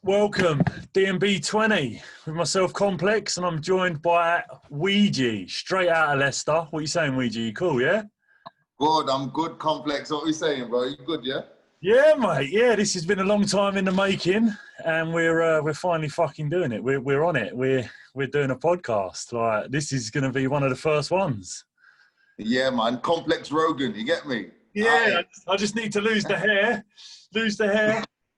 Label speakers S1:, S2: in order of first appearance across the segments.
S1: Welcome, Dnb20 with myself, Complex, and I'm joined by Weejii, straight out of Leicester. What are you saying, Weejii? You cool, yeah?
S2: Good, I'm good, Complex. What are you saying, bro? You good, yeah?
S1: Yeah, mate. Yeah, this has been a long time in the making, and we're finally fucking doing it. We're on it. We're doing a podcast. Like, this is going to be one of the first ones.
S2: Yeah, man. Complex Rogan, you get me?
S1: Yeah, I just need to lose the hair,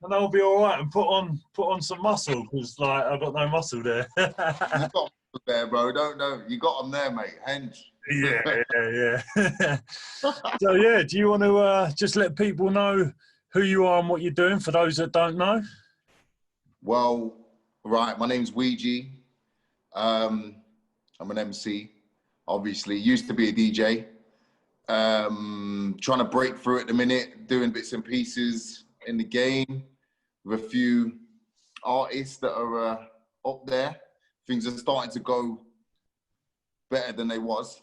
S1: and I'll be all right. And put on some muscle because like I've got no muscle there.
S2: You got them there, bro. Don't. You got them there, mate. Hench.
S1: Yeah. So yeah, do you want to just let people know who you are and what you're doing for those that don't know?
S2: Well, right. My name's Weejii. I'm an MC. Obviously, used to be a DJ. Trying to break through at the minute, doing bits and pieces in the game with a few artists that are up there. Things are starting to go better than they was.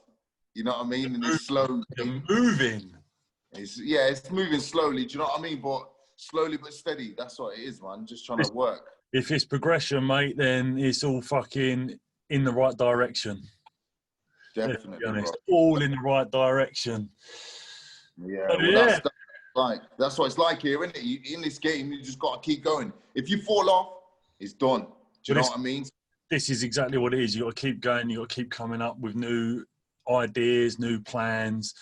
S2: You know what I mean? And it's slow.
S1: Moving.
S2: It's moving slowly. Do you know what I mean? But slowly but steady. That's what it is, man. Just trying to work.
S1: If it's progression, mate, then it's all fucking in the right direction.
S2: Definitely,
S1: honest, all in the right direction.
S2: Yeah, well, that's what it's like here, isn't it? In this game, you just got to keep going. If you fall off, it's done. Do you know what I mean?
S1: This is exactly what it is. You got to keep going. You got to keep coming up with new ideas, new plans,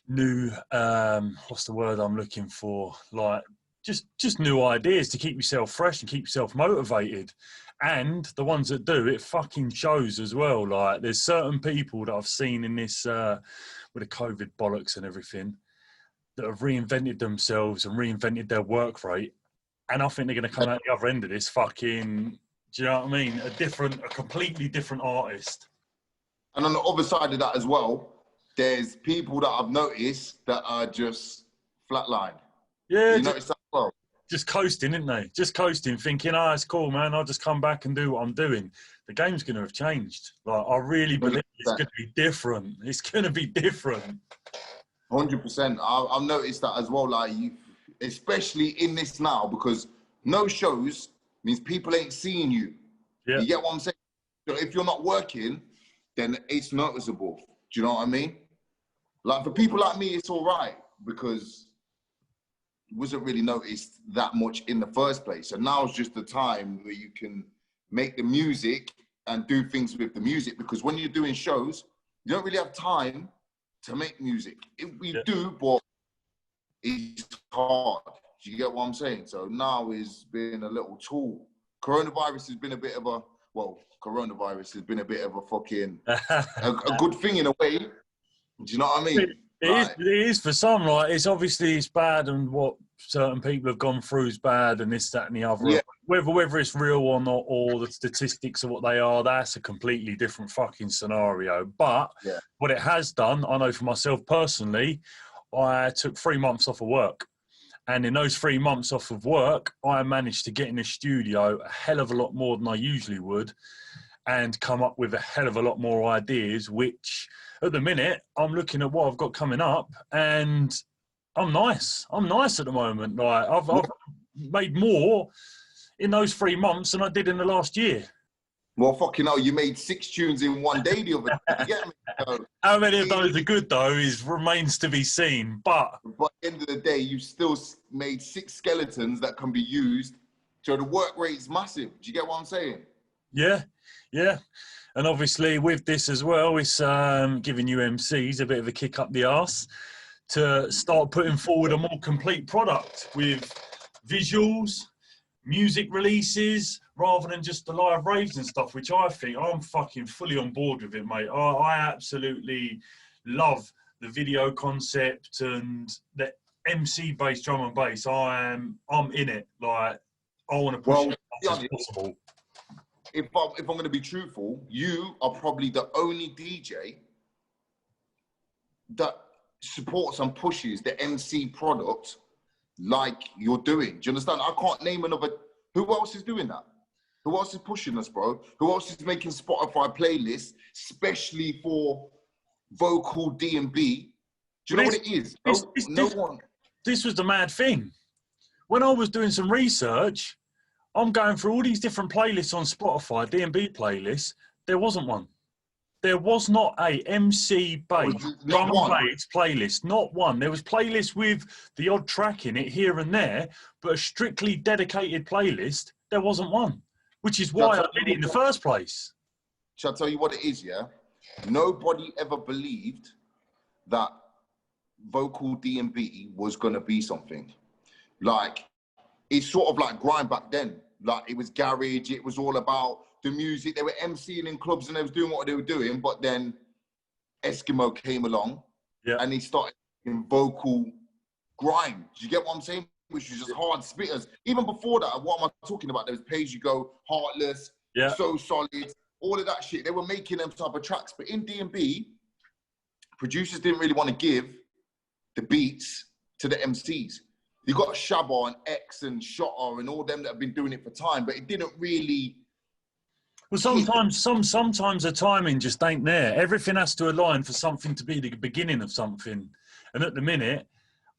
S1: new what's the word I'm looking for? Like just new ideas to keep yourself fresh and keep yourself motivated. And the ones that do, it fucking shows as well. Like, there's certain people that I've seen in this, with the COVID bollocks and everything, that have reinvented themselves and reinvented their work rate. And I think they're going to come out the other end of this fucking, do you know what I mean? A completely different artist.
S2: And on the other side of that as well, there's people that I've noticed that are just flatlined.
S1: Yeah.
S2: You notice that as well?
S1: Just coasting, isn't they? Just coasting, thinking, oh, it's cool, man. I'll just come back and do what I'm doing. The game's going to have changed. Like, I really believe it's going to be different. It's going to be different.
S2: 100%. I've noticed that as well. Like, especially in this now, because no shows means people ain't seeing you. Yeah. You get what I'm saying? So if you're not working, then it's noticeable. Do you know what I mean? Like, for people like me, it's all right because wasn't really noticed that much in the first place. And now it's just the time where you can make the music and do things with the music, because when you're doing shows, you don't really have time to make music. We do, but it's hard. Do you get what I'm saying? So now is being a little tool. Coronavirus has been a bit of a fucking, a good thing in a way. Do you know what I mean?
S1: It is for some, like, it's obviously it's bad, and what certain people have gone through is bad, and this, that, and the other. Yeah. Whether it's real or not, or the statistics of what they are, that's a completely different fucking scenario. But what it has done, I know for myself personally, I took 3 months off of work. And in those 3 months off of work, I managed to get in the studio a hell of a lot more than I usually would, and come up with a hell of a lot more ideas, which at the minute I'm looking at what I've got coming up, and I'm nice at the moment. Like, I've made more in those 3 months than I did in the last year.
S2: Well, fucking hell, you made 6 tunes in one day the other day. You get me? So,
S1: how many of those are good though remains to be seen. But
S2: at the end of the day, you still made 6 skeletons that can be used. So the work rate's massive. Do you get what I'm saying?
S1: Yeah. And obviously with this as well, it's giving you MCs a bit of a kick up the arse to start putting forward a more complete product with visuals, music releases, rather than just the live raves and stuff, which I think I'm fucking fully on board with it, mate. I absolutely love the video concept and the MC-based drum and bass. I'm in it. Like, I want to push it as much as possible.
S2: If I'm going to be truthful, you are probably the only DJ that supports and pushes the MC product like you're doing. Do you understand? I can't name another. Who else is doing that? Who else is pushing us, bro? Who else is making Spotify playlists, especially for vocal D&B? Do you know what it is? No one.
S1: This was the mad thing. When I was doing some research, I'm going through all these different playlists on Spotify, DnB playlists. There wasn't one. There was not a MC-based drum and bass playlist. Not one. There was playlists with the odd track in it here and there, but a strictly dedicated playlist, there wasn't one, which is why I did it in the first place.
S2: Shall I tell you what it is, yeah? Nobody ever believed that vocal DnB was going to be something. Like, it's sort of like grime back then. Like, it was garage, it was all about the music. They were MCing in clubs and they was doing what they were doing, but then Eskimo came along and he started in vocal grime. Do you get what I'm saying? Which was just hard spitters. Even before that, what am I talking about? There was Pay As You Go, Heartless, So Solid, all of that shit. They were making them type of tracks. But in DnB, producers didn't really want to give the beats to the MCs. You got Shabba and X and Shotter and all them that have been doing it for time, but it didn't really...
S1: Well, sometimes the timing just ain't there. Everything has to align for something to be the beginning of something. And at the minute,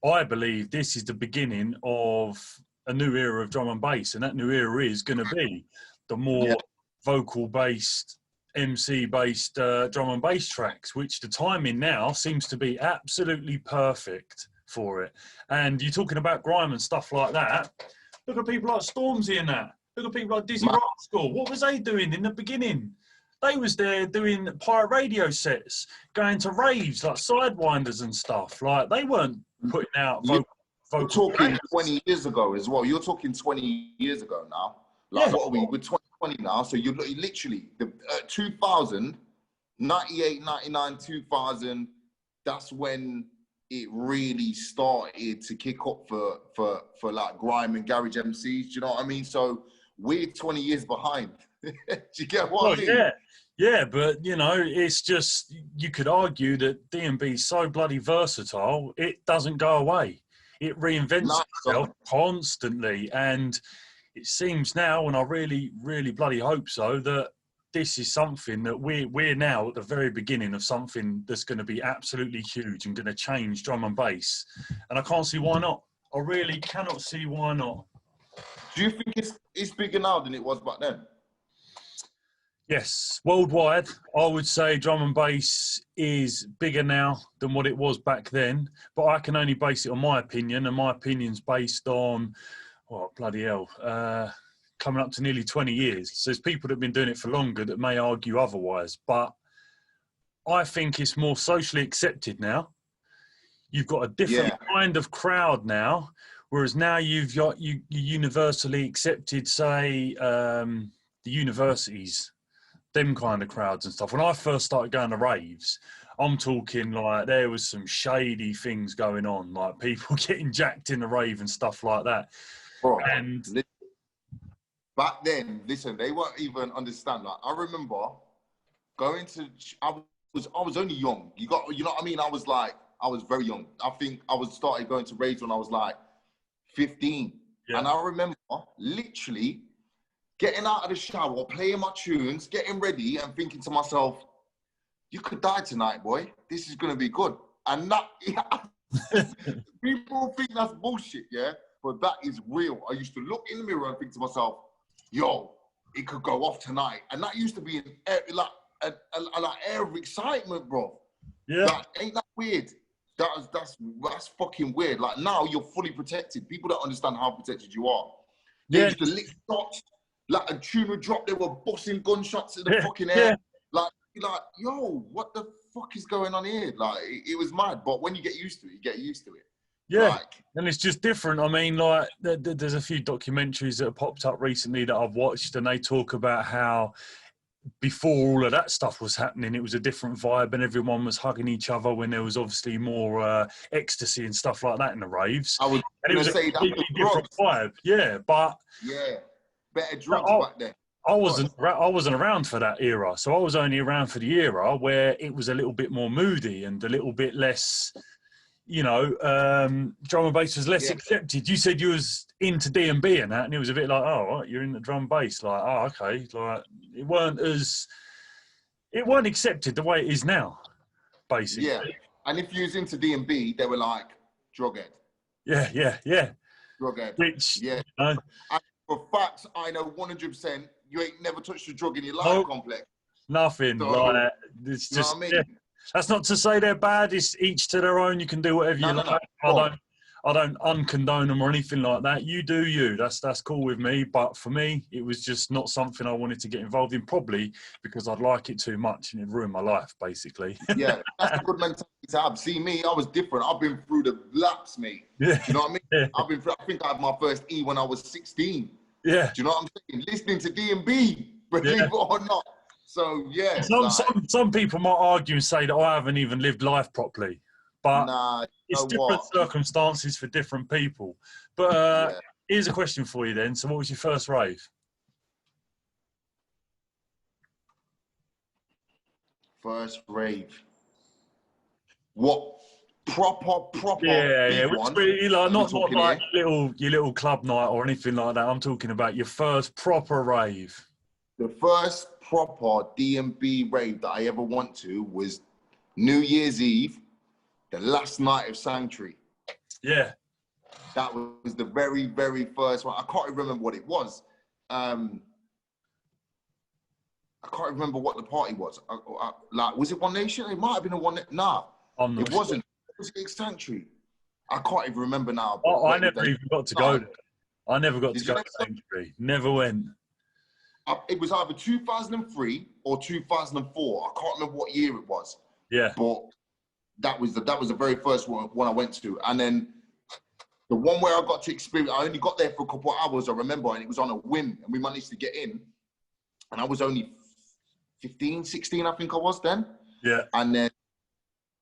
S1: I believe this is the beginning of a new era of drum and bass. And that new era is going to be the more vocal-based, MC-based drum and bass tracks, which the timing now seems to be absolutely perfect for it. And you're talking about grime and stuff like that. Look at people like Stormzy and that. Look at people like Dizzy Rascal. What was they doing in the beginning? They was there doing pirate radio sets, going to raves like Sidewinders and stuff. Like, they weren't putting out vocal.
S2: You're talking 20 years ago as well. You're talking 20 years ago now. Like, what are we? We're 2020 now. So you're literally, the 2000, 98, 99, 2000, that's when it really started to kick up for like grime and garage MCs. Do you know what I mean? So we're 20 years behind. Do you get what I mean?
S1: Yeah, but you know, it's just, you could argue that DnB is so bloody versatile, it doesn't go away. It reinvents itself constantly, and it seems now, and I really, really bloody hope so, that this is something that we're now at the very beginning of something that's going to be absolutely huge and going to change drum and bass. And I can't see why not. I really cannot see why not.
S2: Do you think it's bigger now than it was back then?
S1: Yes, worldwide, I would say drum and bass is bigger now than what it was back then. But I can only base it on my opinion, and my opinion's based on, bloody hell, coming up to nearly 20 years. So there's people that have been doing it for longer that may argue otherwise. But I think it's more socially accepted now. You've got a different kind of crowd now, whereas now you've got you universally accepted, say, the universities, them kind of crowds and stuff. When I first started going to raves, I'm talking like there was some shady things going on, like people getting jacked in the rave and stuff like that.
S2: Bro, and back then, listen, they weren't even understand. Like, I remember going to, I was only young. You know what I mean? I was very young. I think I started going to raves when I was like 15. Yeah. And I remember literally getting out of the shower, playing my tunes, getting ready and thinking to myself, you could die tonight, boy. This is going to be good. And that, people think that's bullshit, yeah? But that is real. I used to look in the mirror and think to myself, yo, it could go off tonight. And that used to be an air of excitement, bro.
S1: Yeah.
S2: Like, ain't that weird? That's fucking weird. Like, now you're fully protected. People don't understand how protected you are. They used to lick shots. Like, a tune would drop, they were bossing gunshots in the fucking air. Like, yo, what the fuck is going on here? Like, it was mad. But when you get used to it, you get used to it.
S1: Yeah, like, and it's just different. I mean, like, there's a few documentaries that have popped up recently that I've watched, and they talk about how before all of that stuff was happening, it was a different vibe and everyone was hugging each other when there was obviously more ecstasy and stuff like that in the raves.
S2: I was
S1: and it was a completely different vibe. Yeah, but...
S2: Yeah, better drugs back then.
S1: I wasn't around for that era, so I was only around for the era where it was a little bit more moody and a little bit less... You know, drum and bass was less accepted. You said you was into DnB and that, and it was a bit like, oh, right, you're in the drum and bass. Like, oh, okay. Like, it weren't accepted the way it is now, basically.
S2: Yeah, and if you was into DnB, they were like, drughead.
S1: Yeah.
S2: Drughead.
S1: Which,
S2: you know. for facts, I know 100% you ain't never touched a drug in your life, complex.
S1: Nothing.
S2: So,
S1: like, it's just,
S2: you know what I mean?
S1: yeah. That's not to say they're bad. It's each to their own. You can do whatever you like. I don't uncondone them or anything like that. You do you. That's cool with me. But for me, it was just not something I wanted to get involved in, probably because I'd like it too much and it'd ruin my life, basically.
S2: Yeah, that's a good mentality to have. See, me, I was different. I've been through the laps, mate.
S1: Yeah.
S2: Do you know what I mean?
S1: Yeah.
S2: I think I had my first E when I was 16.
S1: Yeah.
S2: Do you know what I'm saying? Listening to Dnb, believe it or not. So, yeah.
S1: Some people might argue and say that I haven't even lived life properly. But it's different circumstances for different people. But here's a question for you then. So what was your first rave?
S2: First rave. What? Proper
S1: Yeah.
S2: one?
S1: Like, not like your little club night or anything like that. I'm talking about your first proper rave.
S2: The first proper DMB rave that I ever went to was New Year's Eve, the last night of Sanctuary.
S1: Yeah.
S2: That was the very, very first one. I can't even remember what it was. I can't remember what the party was. Like, was it One Nation? It might have been a One Nation. Nah, it wasn't. It was Sanctuary. I can't even remember now.
S1: I never even got to go there. I never got to go to Sanctuary. Never went.
S2: It was either 2003 or 2004. I can't remember what year it was.
S1: Yeah.
S2: But that was the very first one I went to. And then the one where I got to experience, I only got there for a couple of hours, I remember, and it was on a whim, and we managed to get in. And I was only 15, 16, I think I was then.
S1: Yeah.
S2: And then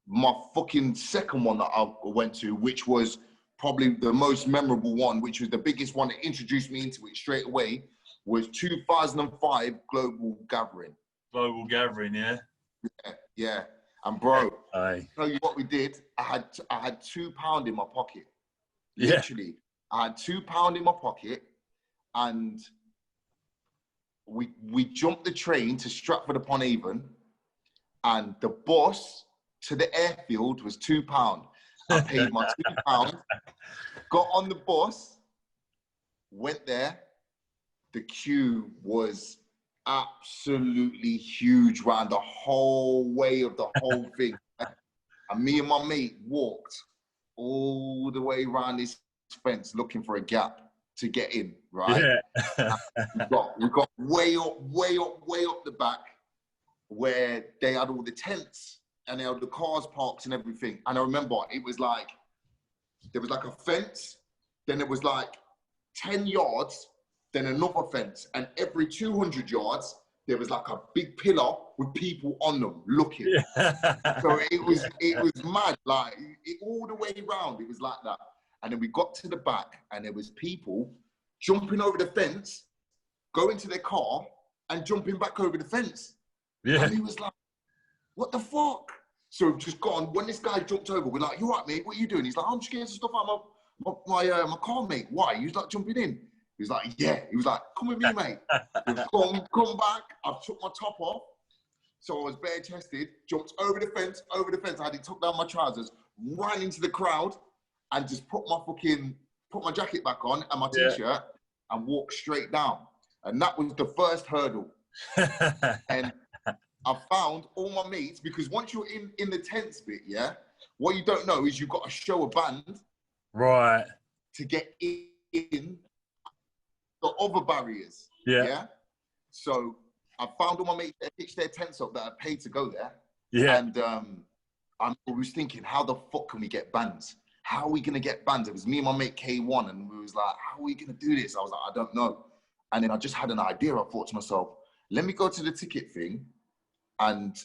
S2: my fucking second one that I went to, which was probably the most memorable one, which was the biggest one that introduced me into it straight away, was 2005 Global Gathering.
S1: Global Gathering, yeah?
S2: Yeah. And bro,
S1: I'll
S2: tell you what we did. I had £2 in my pocket.
S1: Yeah.
S2: Literally, I had £2 in my pocket, and we jumped the train to Stratford-upon-Avon, and the bus to the airfield was £2. I paid my £2, got on the bus, went there. The queue was absolutely huge round the whole way of the whole thing. And me and my mate walked all the way around this fence looking for a gap to get in, right?
S1: Yeah.
S2: we got way up the back where they had all the tents and they had the cars parked and everything. And I remember it was like, there was like a fence, then there was like 10 yards, then another fence, and every 200 yards, there was like a big pillar with people on them looking. Yeah. So it was mad, like all the way around, it was like that. And then we got to the back and there was people jumping over the fence, going to their car and jumping back over the fence. Yeah. And he was like, what the fuck? So just gone, when this guy jumped over, we're like, you right, mate, what are you doing? He's like, I'm just getting some stuff out of my car, mate. Why? He was like jumping in. He was like, yeah. He was like, come with me, mate. Come back. I took my top off. So I was bare chested, jumped over the fence. I had to tuck down my trousers, ran into the crowd and just put my jacket back on and my t-shirt and walked straight down. And that was the first hurdle. And I found all my mates, because once you're in the tents bit, what you don't know is you've got to show a band.
S1: Right.
S2: To get in the other barriers. Yeah. So I found all my mates that pitched their tents up that I paid to go there. Yeah. And I was thinking, how the fuck can we get bands? How are we going to get bands? It was me and my mate K1, and we was like, how are we going to do this? I was like, I don't know. And then I just had an idea. I thought to myself, let me go to the ticket thing and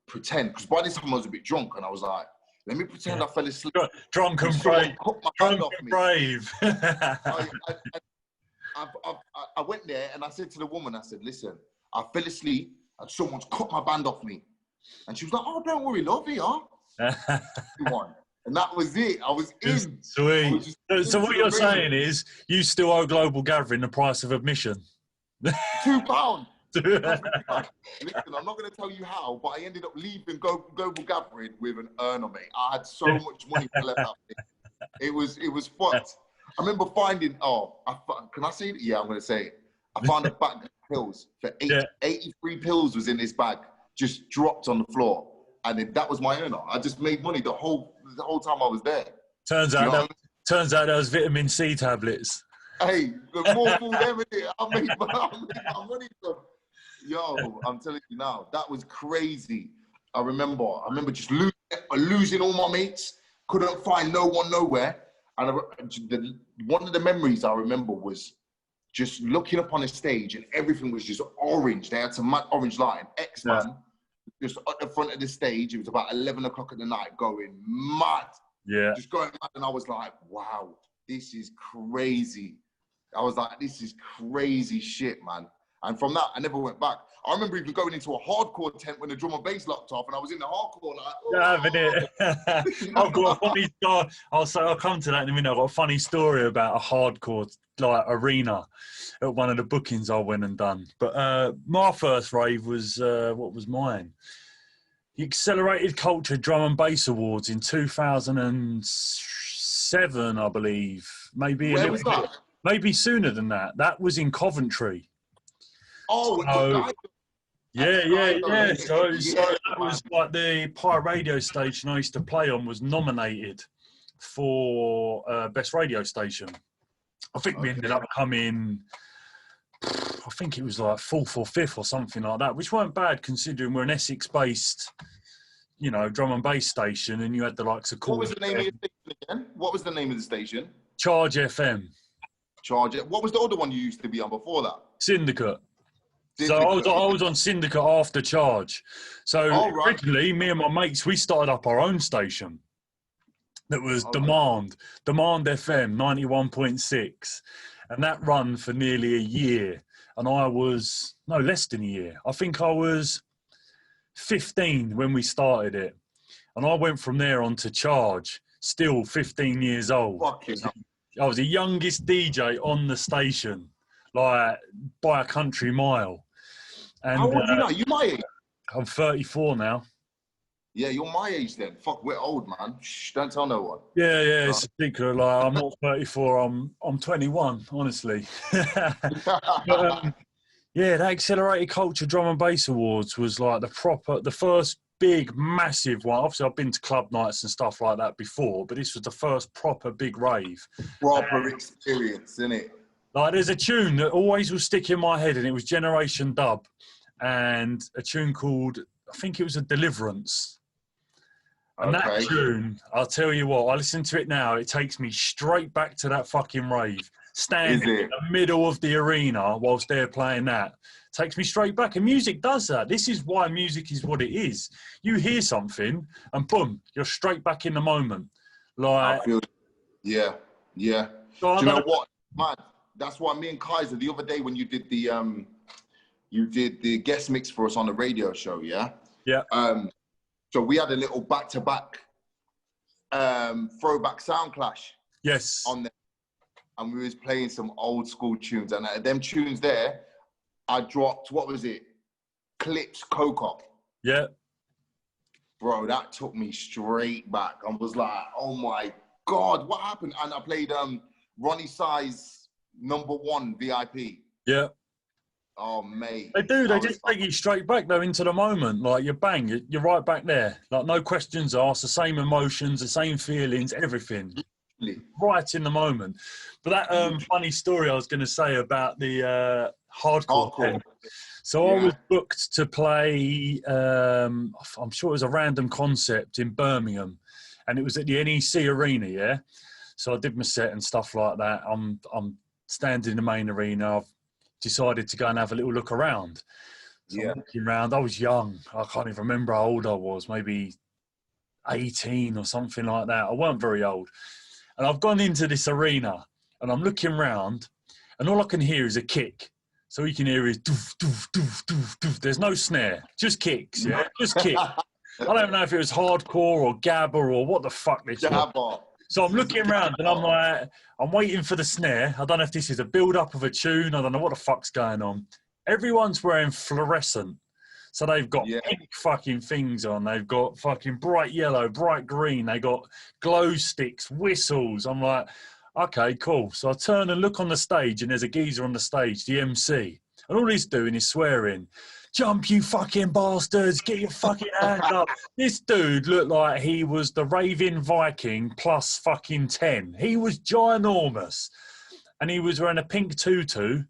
S2: pretend, because by this time I was a bit drunk, and I was like, let me pretend I fell asleep.
S1: Drunk and brave.
S2: I went there and I said to the woman, I said, listen, I fell asleep and someone's cut my band off me. And she was like, oh, don't worry, love, here. And that was it. I was in.
S1: Sweet. So what you're saying is you still owe Global Gathering the price of admission.
S2: £2. Listen, I'm not going to tell you how, but I ended up leaving Global Gathering with an earner, mate. I had so much money left out. It was fucked. I remember finding, can I say it? Yeah, I'm going to say it. I found a bag of pills for 83 pills was in this bag, just dropped on the floor. And then that was my earner. I just made money the whole time I was there.
S1: Turns out that was vitamin C tablets.
S2: Hey, the more food ever did, I made my money from. Yo, I'm telling you now, that was crazy. I remember just losing all my mates. Couldn't find no one nowhere. And one of the memories I remember was just looking up on a stage and everything was just orange. They had some mad orange lighting. X-Man, just at the front of the stage. It was about 11 o'clock at the night, going mad.
S1: Yeah.
S2: Just going mad. And I was like, wow, this is crazy. I was like, this is crazy shit, man. And from that, I never went back. I remember even going into a hardcore tent when the drum and bass locked off, and I was in the hardcore like,
S1: I've got a funny story. I'll come to that in a minute. I've got a funny story about a hardcore arena at one of the bookings I went and done. But my first rave was what was mine? The Accelerated Culture Drum and Bass Awards in 2007, I believe. Maybe
S2: where was that?
S1: Maybe sooner than that. That was in Coventry.
S2: Oh,
S1: yeah. So that was like the pirate radio station I used to play on was nominated for best radio station. I think we ended up coming, I think it was like 4th or 5th or something like that, which weren't bad considering we're an Essex-based, drum and bass station, and you had the likes of.
S2: What was the name of your station again? What was the name of the station?
S1: Charge FM.
S2: Charge it. What was the other one you used to be on before that?
S1: Syndicate. So I was on Syndicate after Charge. So originally, me and my mates, we started up our own station. That was Demand FM 91.6, and that run for nearly a year. And I was less than a year. I think I was 15 when we started it, and I went from there on to Charge. Still 15 years old. I was the youngest DJ on the station, like by a country mile. And,
S2: how old are you now? You my age?
S1: I'm 34 now.
S2: Yeah, you're my age then. Fuck, we're old, man. Shh, don't tell no one.
S1: Yeah, it's a secret. Like, I'm not 34. I'm 21, honestly. But, that Accelerated Culture Drum and Bass Awards was like the first big, massive one. Obviously, I've been to club nights and stuff like that before, but this was the first proper big rave.
S2: Proper experience, isn't it?
S1: Like, there's a tune that always will stick in my head, and it was Generation Dub, and a tune called, I think it was a Deliverance. And that tune, I'll tell you what, I listen to it now, it takes me straight back to that fucking rave. Standing in the middle of the arena whilst they're playing that. Takes me straight back. And music does that. This is why music is what it is. You hear something and boom, you're straight back in the moment. Like,
S2: yeah. So do you know what, man? That's why me and Kaiser the other day when you did the guest mix for us on the radio show, yeah. So we had a little back-to-back throwback sound clash.
S1: Yes.
S2: On there, and we was playing some old school tunes, and them tunes there, I dropped, what was it? Clips Coco.
S1: Yeah.
S2: Bro, that took me straight back. I was like, oh my God, what happened? And I played Ronnie Size #1 VIP.
S1: Yeah.
S2: Oh, mate.
S1: They do. They just take you straight back, though, into the moment. Like, you're right back there. Like, no questions asked, the same emotions, the same feelings, everything. Right in the moment. But that funny story I was going to say about the hardcore tent. So I was booked to play, I'm sure it was a random concept in Birmingham, and it was at the NEC Arena, yeah? So I did my set and stuff like that. I'm standing in the main arena. I've decided to go and have a little look around. So I'm looking around. I was young. I can't even remember how old I was, maybe 18 or something like that. I weren't very old. And I've gone into this arena and I'm looking around and all I can hear is a kick. So all you can hear is doof, doof, doof, doof, doof. There's no snare, just kicks, yeah? Just kick. I don't know if it was hardcore or gabba or what the fuck this was. So I'm looking around and I'm like, I'm waiting for the snare. I don't know if this is a build-up of a tune. I don't know what the fuck's going on. Everyone's wearing fluorescent. So they've got pink fucking things on. They've got fucking bright yellow, bright green. They got glow sticks, whistles. I'm like, Okay, cool. So I turn and look on the stage, and there's a geezer on the stage, the MC. And all he's doing is swearing, "Jump, you fucking bastards, get your fucking hands up." This dude looked like he was the raving Viking plus fucking 10. He was ginormous. And he was wearing a pink tutu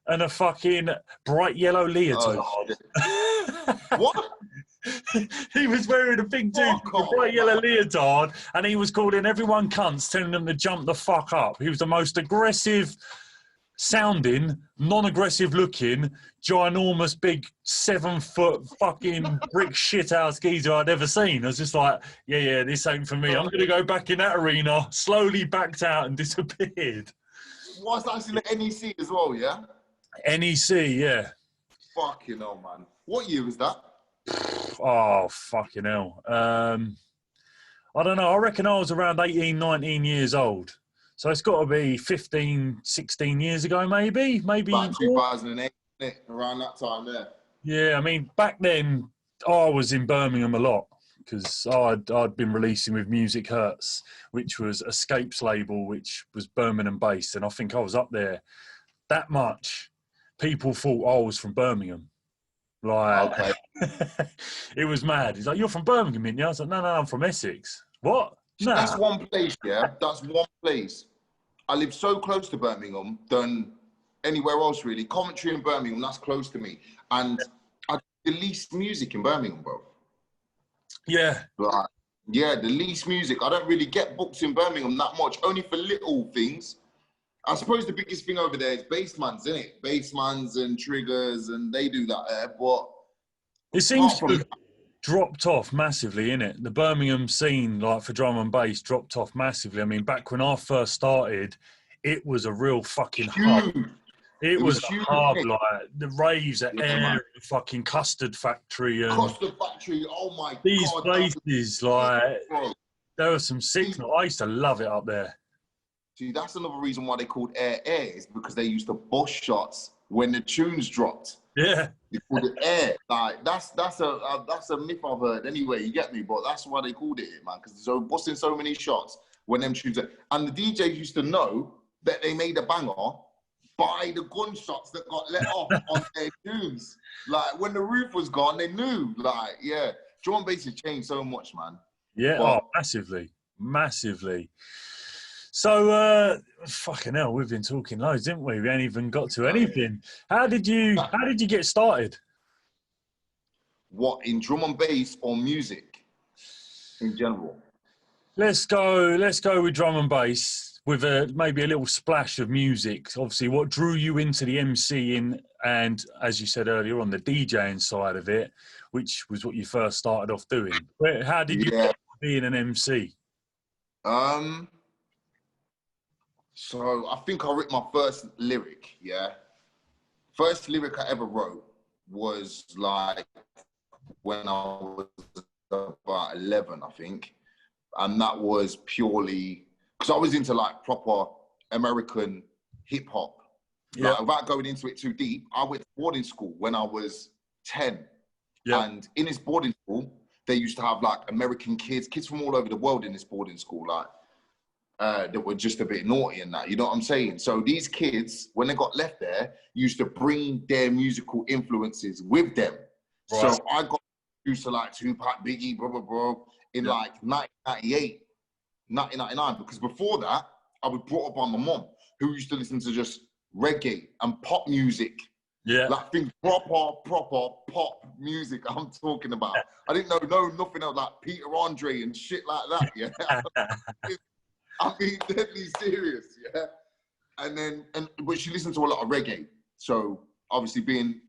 S1: and a fucking bright yellow leotard.
S2: Oh, what?
S1: He was wearing a pink tutu with a bright yellow leotard, and he was calling everyone cunts, telling them to jump the fuck up. He was the most aggressive sounding, non-aggressive looking, ginormous, big 7-foot fucking brick shithouse geezer I'd ever seen. I was just like, yeah, this ain't for me. I'm going to go back in that arena, slowly backed out and disappeared.
S2: Was that in the NEC as well, yeah?
S1: NEC, yeah.
S2: Fucking hell, man. What year was that?
S1: Oh, fucking hell. I don't know. I reckon I was around 18, 19 years old. So it's got to be 15, 16 years ago, maybe.
S2: About 2008, around that time there.
S1: Yeah, I mean, back then, I was in Birmingham a lot because I'd been releasing with Music Hurts, which was Escape's label, which was Birmingham based. And I think I was up there that much. People thought I was from Birmingham. Like, okay. It was mad. He's like, "You're from Birmingham, ain't you?" I was like, no, I'm from Essex. What? Nah.
S2: That's one place, yeah? That's one place. I live so close to Birmingham than anywhere else, really. Coventry and Birmingham, that's close to me. And I do the least music in Birmingham, bro.
S1: Yeah.
S2: Like, yeah, the least music. I don't really get books in Birmingham that much, only for little things. I suppose the biggest thing over there is Bassmans, isn't it? Bassmans and Triggers, and they do that there. But
S1: it seems to have dropped off massively, innit? The Birmingham scene, like for drum and bass, dropped off massively. I mean, back when I first started, it was a real fucking hub. It was a hub, like the raves at Air, the fucking Custard Factory, and
S2: Custard Factory. Oh my god!
S1: These places, like, there was some sick. I used to love it up there.
S2: See, that's another reason why they called Air is because they used to bust shots when the tunes dropped.
S1: Yeah.
S2: They called it Air. Like that's a myth I've heard. Anyway, you get me? But that's why they called it, man, because they're busting so many shots when them tunes are, and the DJs used to know that they made a banger by the gunshots that got let off on their tunes. Like when the roof was gone, they knew. Like, yeah, drum and bass has changed so much, man.
S1: Yeah, but, massively. So, fucking hell, we've been talking loads, didn't we? We ain't even got to anything. How did you get started?
S2: What, in drum and bass or music in general?
S1: Let's go with drum and bass with maybe a little splash of music. Obviously, what drew you into the MCing and, as you said earlier on, the DJing side of it, which was what you first started off doing. How did you get being an MC?
S2: So I think I wrote my first lyric, yeah? First lyric I ever wrote was like when I was about 11, I think. And that was purely, because I was into like proper American hip hop.
S1: Yeah.
S2: Like, without going into it too deep, I went to boarding school when I was 10.
S1: Yeah.
S2: And in this boarding school, they used to have like American kids from all over the world in this boarding school, like, that were just a bit naughty and that, you know what I'm saying? So these kids, when they got left there, used to bring their musical influences with them. Right. So I got used to like Tupac, Biggie, in like 1998, 1999, because before that, I was brought up by my mom, who used to listen to just reggae and pop music.
S1: Yeah.
S2: Like think proper pop music I'm talking about. I didn't know nothing else, like Peter Andre and shit like that, yeah? I'm being deadly serious, yeah. But she listened to a lot of reggae. So obviously being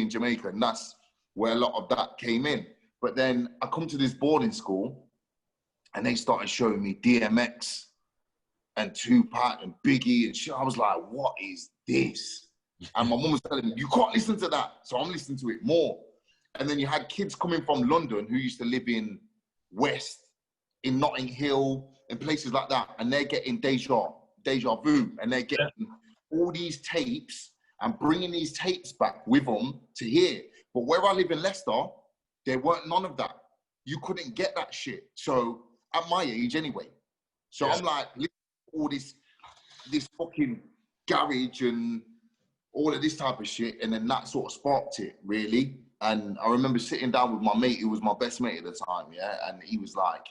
S2: Jamaican, that's where a lot of that came in. But then I come to this boarding school and they started showing me DMX and Tupac and Biggie and shit. I was like, what is this? And my mum was telling me, you can't listen to that. So I'm listening to it more. And then you had kids coming from London who used to live in West, in Notting Hill, in places like that, and they're getting deja vu, and they're getting all these tapes and bringing these tapes back with them to hear. But where I live in Leicester, there weren't none of that. You couldn't get that shit. So at my age anyway. So I'm like, listen to all this this fucking garage and all of this type of shit. And then that sort of sparked it, really. And I remember sitting down with my mate, who was my best mate at the time, yeah? And he was like,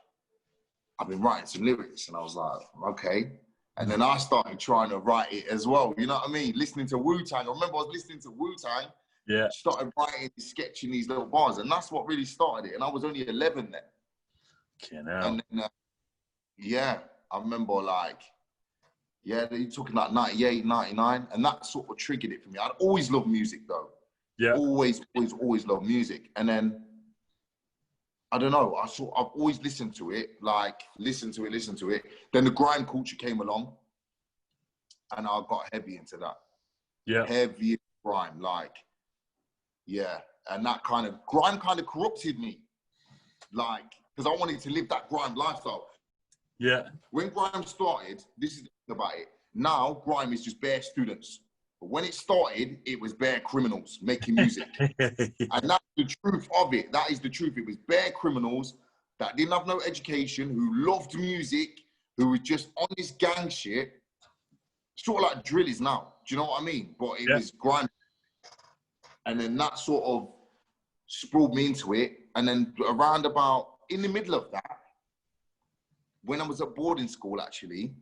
S2: I've been writing some lyrics. And I was like, okay. And then I started trying to write it as well. You know what I mean? Listening to Wu-Tang. I remember I was listening to Wu-Tang.
S1: Yeah.
S2: Started writing, sketching these little bars. And that's what really started it. And I was only 11 then. And then, yeah, I remember like, yeah, you're talking like 98, 99. And that sort of triggered it for me. I'd always loved music though.
S1: Yeah.
S2: Always loved music. And then, I don't know, I've always listened to it, like, listen to it. Then the grime culture came along, and I got heavy into that.
S1: Yeah.
S2: Heavy grime, like, yeah. And that grime kind of corrupted me, like, because I wanted to live that grime lifestyle.
S1: Yeah. When
S2: grime started, this is the thing about it, now grime is just bare students. But when it started, it was bare criminals making music. And that's the truth of it. That is the truth. It was bare criminals that didn't have no education, who loved music, who were just on this gang shit. Sort of like drill is now. Do you know what I mean? But it was grime. And then that sort of sprawled me into it. And then around about, in the middle of that, when I was at boarding school, actually,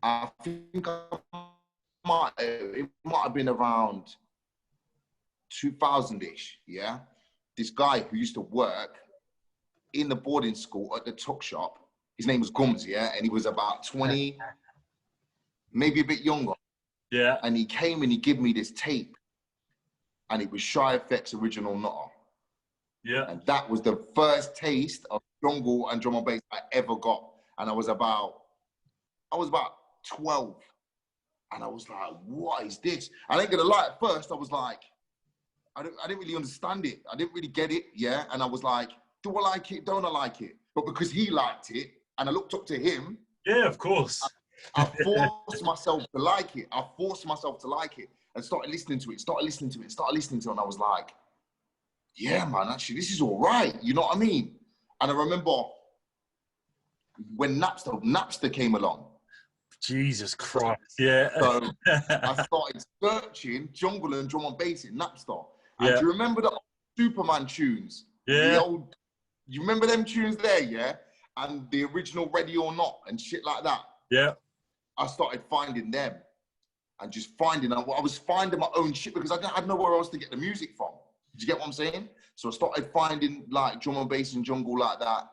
S2: I think it might have been around 2000-ish, yeah? This guy who used to work in the boarding school at the tuck shop, his name was Gums, yeah? And he was about 20, maybe a bit younger.
S1: Yeah.
S2: And he came and he gave me this tape. And it was Shy Effects Original Nutter.
S1: Yeah.
S2: And that was the first taste of jungle and drum and bass I ever got. And I was about 12. And I was like, what is this? I ain't gonna lie, at first I was like, I didn't really understand it. I didn't really get it, yeah? And I was like, do I like it? Don't I like it? But because he liked it, and I looked up to him.
S1: Yeah, of course.
S2: I forced myself to like it. I forced myself to like it and started listening to it, and I was like, yeah, man, actually, this is all right. You know what I mean? And I remember when Napster came along.
S1: Jesus Christ, yeah.
S2: So I started searching jungle and drum and bass in Napster. And
S1: Yeah.
S2: do you remember the old Superman tunes?
S1: Yeah.
S2: You remember them tunes there, yeah? And the original Ready or Not and shit like that.
S1: Yeah.
S2: I started finding them and just I was finding my own shit because I had nowhere else to get the music from. Did you get what I'm saying? So I started finding like drum and bass and jungle like that.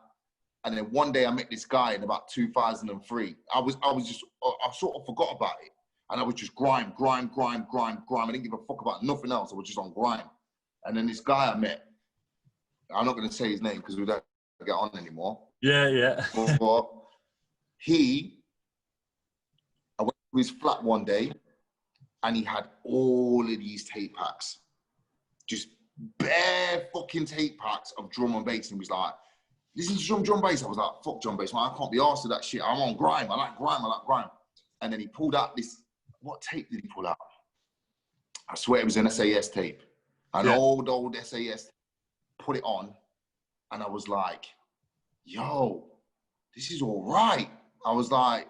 S2: And then one day I met this guy in about 2003. I sort of forgot about it. And I was just grime. I didn't give a fuck about nothing else. I was just on grime. And then this guy I met, I'm not going to say his name because we don't get on anymore.
S1: Yeah, yeah.
S2: But I went to his flat one day and he had all of these tape packs. Just bare fucking tape packs of drum and bass. And he was like, listen to drum bass. I was like, fuck drum bass, man. I can't be arsed with that shit. I'm on grime. I like grime. And then he pulled out this, what tape did he pull out? I swear it was an SAS tape. An old SAS. Put it on. And I was like, yo, this is all right. I was like,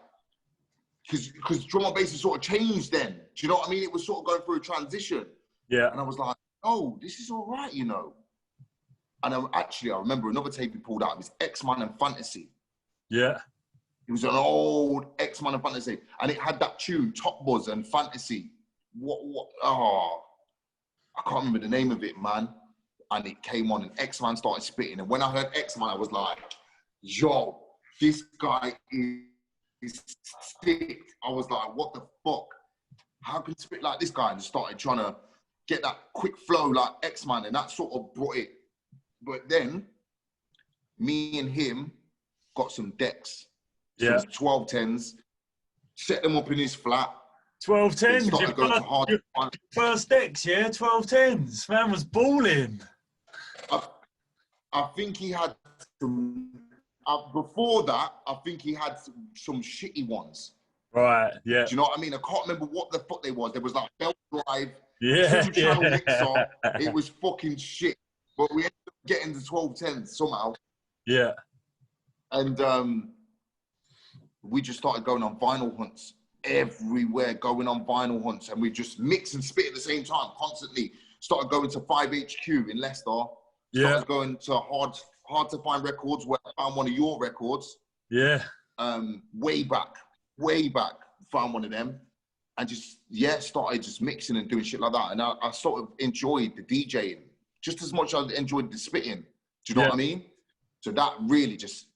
S2: because drum and bass has sort of changed then. Do you know what I mean? It was sort of going through a transition.
S1: Yeah.
S2: And I was like, oh, this is all right, you know. And I remember another tape he pulled out. It was X-Man and Fantasy.
S1: Yeah.
S2: It was an old X-Man and Fantasy. And it had that tune, Top Buzz and Fantasy. I can't remember the name of it, man. And it came on and X-Man started spitting. And when I heard X-Man, I was like, yo, this guy is sick. I was like, what the fuck? How can you spit like this guy? And started trying to get that quick flow like X-Man. And that sort of brought it. But then, me and him got some decks, some 1210s, set them up in his flat.
S1: 1210s, your first decks, yeah? 1210s. Man was balling.
S2: I think he had some, before that, I think he had some shitty ones.
S1: Right, yeah.
S2: Do you know what I mean? I can't remember what the fuck they was. There was like belt drive,
S1: yeah,
S2: 2-channel mixer. It was fucking shit. But we ended up getting the 1210s somehow.
S1: Yeah.
S2: And we just started going on vinyl hunts everywhere, going on vinyl hunts, and we just mix and spit at the same time constantly. Started going to 5HQ in Leicester. Started going to hard to find records, where I found one of your records.
S1: Yeah.
S2: Way back, found one of them, and just started just mixing and doing shit like that. And I sort of enjoyed the DJing just as much as I enjoyed the spitting. Do you know what I mean? So that really just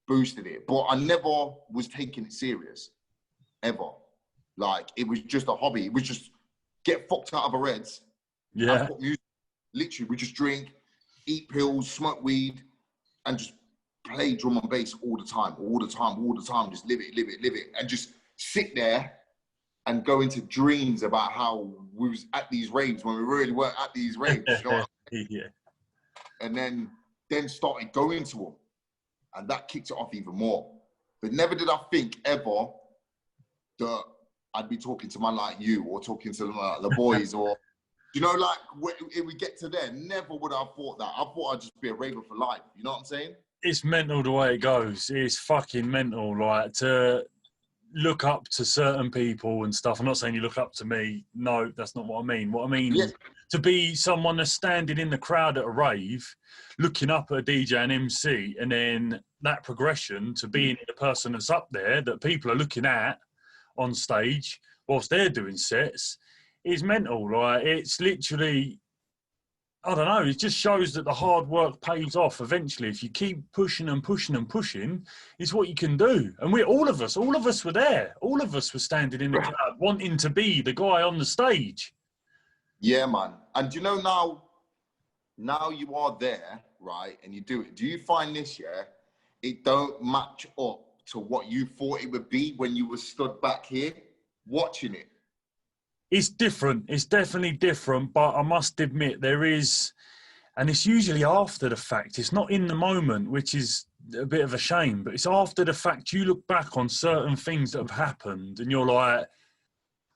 S2: boosted it. But I never was taking it serious, ever. Like, it was just a hobby. It was just get fucked out of our heads.
S1: Yeah.
S2: And put music. Literally, we just drink, eat pills, smoke weed, and just play drum and bass all the time. Just live it. And just sit there and go into dreams about how we was at these raves when we really weren't at these raves. You know what I mean?
S1: Yeah.
S2: And then started going to them. And that kicked it off even more. But never did I think ever that I'd be talking to man like you, or talking to the boys, or, you know, like, if we get to there, never would I have thought that. I thought I'd just be a raver for life. You know what I'm saying?
S1: It's mental the way it goes. It's fucking mental. Like, to look up to certain people and stuff. I'm not saying you look up to me. No, that's not what I mean. What I mean is to be someone that's standing in the crowd at a rave, looking up at a DJ and MC, and then that progression to being the person that's up there that people are looking at on stage whilst they're doing sets is mental. Like, it's literally, I don't know, it just shows that the hard work pays off eventually. If you keep pushing and pushing and pushing, it's what you can do. And all of us were there. All of us were standing in the crowd wanting to be the guy on the stage.
S2: Yeah, man. And you know, now you are there, right? And you do it. Do you find this, it don't match up to what you thought it would be when you were stood back here watching it?
S1: It's different. It's definitely different. But I must admit, there is, and it's usually after the fact. It's not in the moment, which is a bit of a shame. But it's after the fact. You look back on certain things that have happened, and you're like,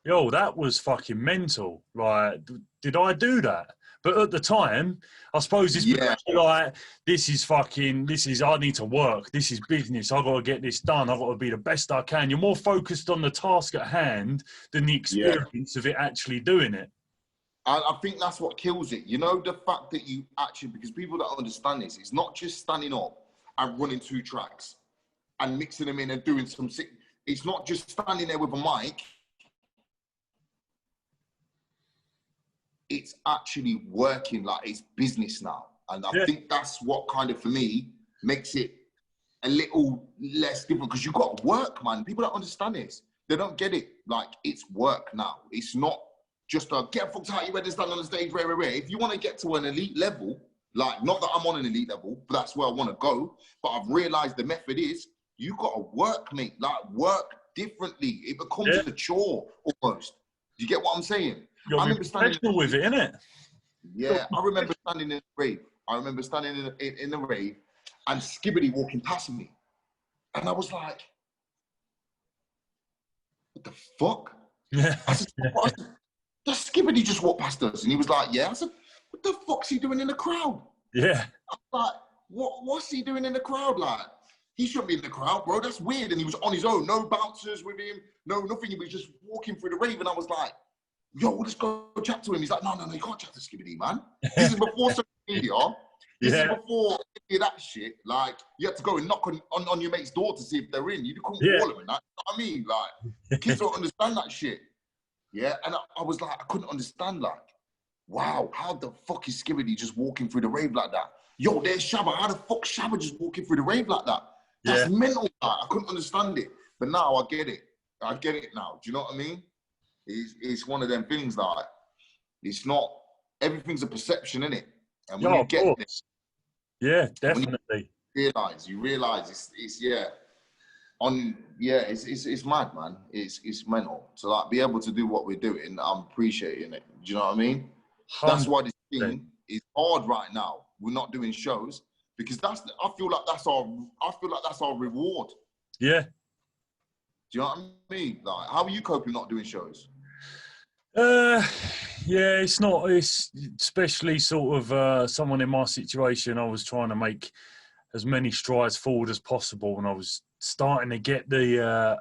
S1: yo, that was fucking mental. Like, did I do that? But at the time, I suppose it's because you're like, I need to work. This is business. I've got to get this done. I've got to be the best I can. You're more focused on the task at hand than the experience of it actually doing it.
S2: I think that's what kills it. You know, the fact that you actually, because people don't understand this, it's not just standing up and running 2 tracks and mixing them in and doing some sick. It's not just standing there with a mic. It's actually working like it's business now. And I think that's what kind of, for me, makes it a little less different, because you've got to work, man. People don't understand this. They don't get it. Like, it's work now. It's not just a get fucked out, you read this done on the stage, rare. If you want to get to an elite level, like, not that I'm on an elite level, but that's where I want to go. But I've realized the method is, you got to work, mate. Like, work differently. It becomes a chore almost. Do you get what I'm saying?
S1: You're professional with it, innit?
S2: Yeah, I remember standing in the rave. In the rave, and Skibbity walking past me. And I was like, what the fuck?
S1: Yeah.
S2: I said, does Skibbity just walk past us? And he was like, yeah. I said, what the fuck's he doing in the crowd?
S1: Yeah.
S2: I was like, what's he doing in the crowd? Like, he shouldn't be in the crowd, bro. That's weird. And he was on his own. No bouncers with him. No, nothing. He was just walking through the rave. And I was like, yo, we'll just go chat to him. He's like, no, you can't chat to Skibbity, man. This is before social media. This is before any of that shit. Like, you had to go and knock on your mate's door to see if they're in. You couldn't call them and that. You know what I mean? Like, kids don't understand that shit. Yeah, and I was like, I couldn't understand, like, wow, how the fuck is Skibbity just walking through the rave like that? Yo, there's Shabba. How the fuck Shabba just walking through the rave like that? That's mental. Like, I couldn't understand it. But now I get it. I get it now. Do you know what I mean? It's one of them things, like, it's not, everything's a perception, innit? And when you get it,
S1: yeah, definitely.
S2: You realize it's mad, man. It's mental. So, like, be able to do what we're doing, I'm appreciating it. Do you know what I mean? 100%. That's why this thing is hard right now. We're not doing shows because I feel like that's our reward.
S1: Yeah.
S2: Do you know what I mean? Like, how are you coping not doing shows?
S1: Yeah, it's especially sort of someone in my situation. I was trying to make as many strides forward as possible, and I was starting to get the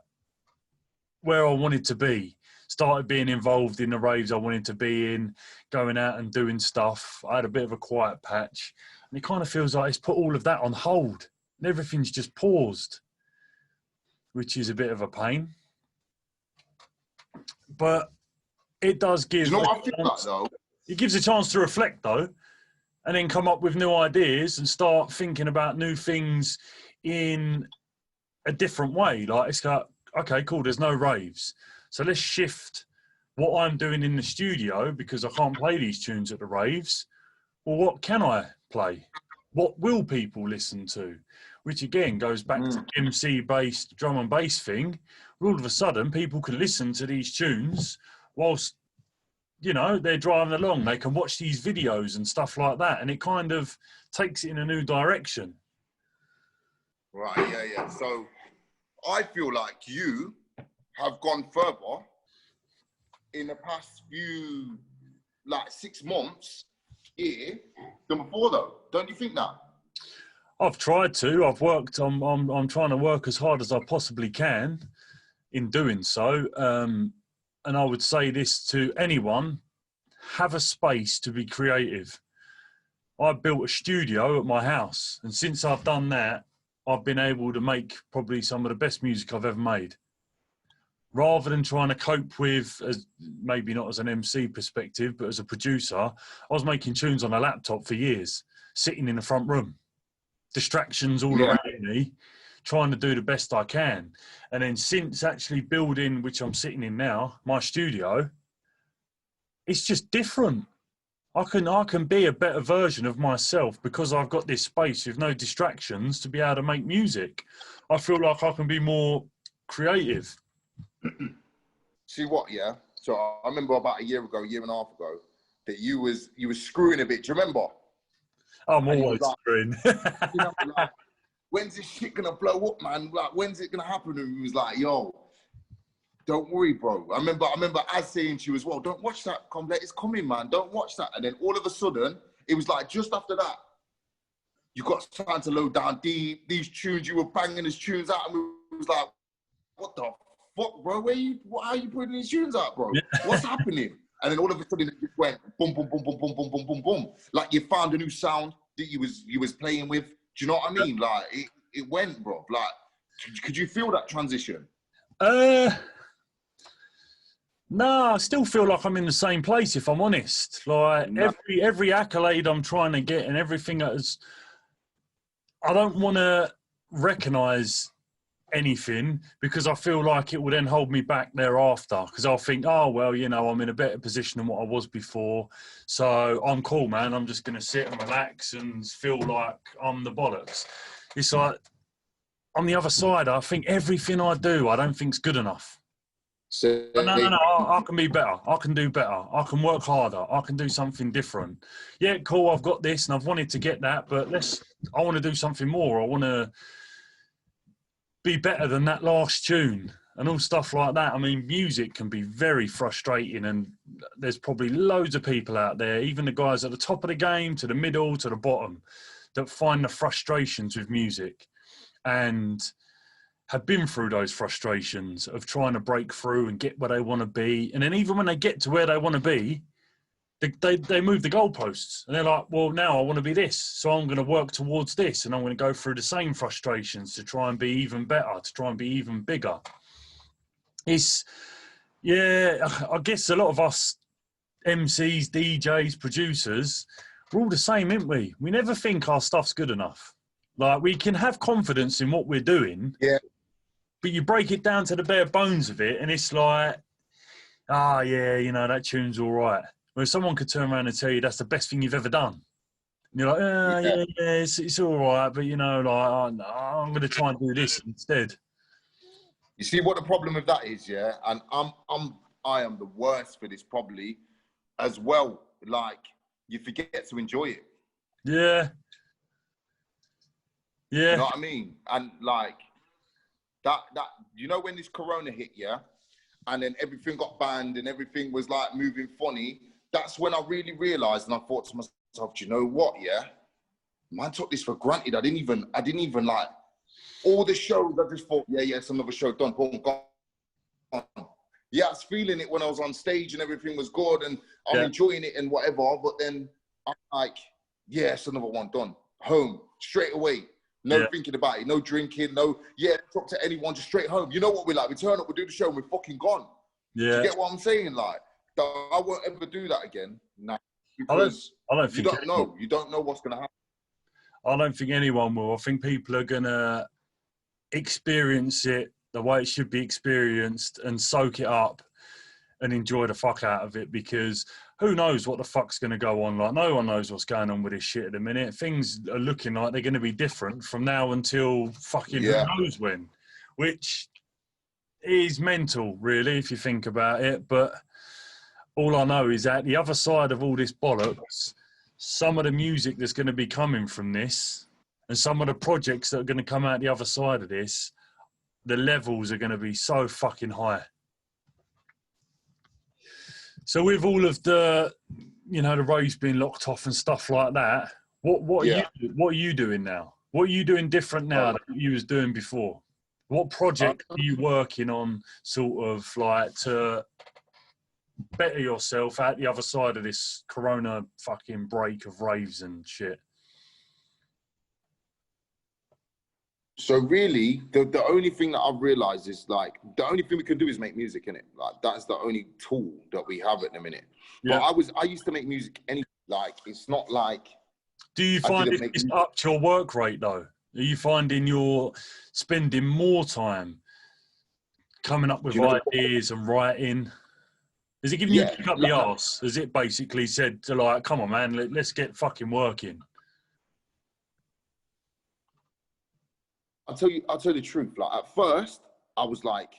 S1: where I wanted to be. Started being involved in the raves I wanted to be in, going out and doing stuff. I had a bit of a quiet patch, and it kind of feels like it's put all of that on hold, and everything's just paused, which is a bit of a pain. But it does give.
S2: Do you know what I feel like though?
S1: It gives a chance to reflect though, and then come up with new ideas and start thinking about new things in a different way. Like, it's like, okay, cool, there's no raves. So let's shift what I'm doing in the studio, because I can't play these tunes at the raves. Well, what can I play? What will people listen to? Which again goes back to the MC-based drum and bass thing. All of a sudden, people can listen to these tunes whilst, you know, they're driving along. They can watch these videos and stuff like that, and it kind of takes it in a new direction.
S2: Right, yeah. So I feel like you have gone further in the past few, like 6 months here than before, though. Don't you think that?
S1: I've tried to. I've worked. I'm trying to work as hard as I possibly can in doing so. And I would say this to anyone: have a space to be creative. I built a studio at my house, and since I've done that, I've been able to make probably some of the best music I've ever made. Rather than trying to cope with, as maybe not as an MC perspective, but as a producer, I was making tunes on a laptop for years, sitting in the front room, distractions all around me, trying to do the best I can. And then since actually building, which I'm sitting in now, my studio, it's just different. I can be a better version of myself because I've got this space with no distractions to be able to make music. I feel like I can be more creative.
S2: See what, yeah? So I remember about a year and a half ago, that you was screwing a bit. Do you remember?
S1: I'm always screwing.
S2: You know, like, when's this shit gonna blow up, man? Like, when's it gonna happen? And he was like, yo, don't worry, bro. I remember as saying to you as well, don't watch that, Complex. It's coming, man. Don't watch that. And then all of a sudden, it was like just after that, you got time to load down these tunes. You were banging these tunes out, and we was like, what the fuck, bro? How are you putting these tunes out, bro? What's happening? And then all of a sudden it just went boom, boom, boom, boom, boom, boom, boom, boom, boom. Like you found a new sound that you was playing with. Do you know what I mean? Like it went, bro. Like, could you feel that transition?
S1: No, I still feel like I'm in the same place, if I'm honest. Like every accolade I'm trying to get and everything I don't want to recognise anything, because I feel like it will then hold me back thereafter, because I'll think, oh well, you know, I'm in a better position than what I was before, so I'm cool, man. I'm just going to sit and relax and feel like I'm the bollocks. It's like, on the other side, I think everything I do, I don't think's good enough. But no, I can be better. I can do better. I can work harder. I can do something different. Yeah, cool, I've got this and I've wanted to get that, but I want to do something more. I want to be better than that last tune and all stuff like that. I mean, music can be very frustrating, and there's probably loads of people out there, even the guys at the top of the game, to the middle, to the bottom, that find the frustrations with music and have been through those frustrations of trying to break through and get where they want to be. And then even when they get to where they want to be, they move the goalposts, and they're like, well, now I want to be this, so I'm going to work towards this, and I'm going to go through the same frustrations to try and be even better, to try and be even bigger. I guess a lot of us MCs, DJs, producers, we're all the same, aren't we? We never think our stuff's good enough. Like, we can have confidence in what we're doing, but you break it down to the bare bones of it, and it's like, yeah, you know, that tune's all right. Where someone could turn around and tell you that's the best thing you've ever done. And you're like, yeah, it's all right, but, you know, like, I'm going to try and do this instead.
S2: You see what the problem with that is, yeah? And I am the worst for this probably as well. Like, you forget to enjoy it.
S1: Yeah. Yeah.
S2: You know what I mean? And like, that you know, when this corona hit, yeah? And then everything got banned and everything was like moving funny. That's when I really realized, and I thought to myself, do you know what, yeah? man took this for granted. I didn't even like all the shows. I just thought, yeah, it's another show done, boom, gone. Yeah, I was feeling it when I was on stage and everything was good and I'm enjoying it and whatever. But then I'm like, yeah, it's another one done. Home, straight away. No thinking about it, no drinking, no, talk to anyone, just straight home. You know what we're like? We turn up, we do the show and we're fucking gone. Yeah. Do you get what I'm saying? Like, I won't ever do that again. Nah, because
S1: I don't think
S2: you don't know what's going to happen.
S1: I don't think anyone will. I think people are going to experience it the way it should be experienced and soak it up and enjoy the fuck out of it, because who knows what the fuck's going to go on. Like, no one knows what's going on with this shit at the minute. Things are looking like they're going to be different from now until fucking who knows when, which is mental, really, if you think about it. But all I know is that the other side of all this bollocks, some of the music that's going to be coming from this and some of the projects that are going to come out the other side of this, the levels are going to be so fucking high. So with all of the, the raves being locked off and stuff like that, what are you doing now? What are you doing different now than you was doing before? What project are you working on, sort of like, to better yourself at the other side of this corona fucking break of raves and shit?
S2: So really, the only thing that I've realised is, like, the only thing we can do is make music, innit? Like, that's the only tool that we have at the minute. Yeah. But I used to make music anyway. Like, it's not like...
S1: Do you find it's upped your work rate, though? Are you finding you're spending more time coming up with ideas and writing? Is it giving you a kick up the arse? Has it basically said to, like, come on, man, let's get fucking working?
S2: I'll tell you the truth. Like, at first, I was like,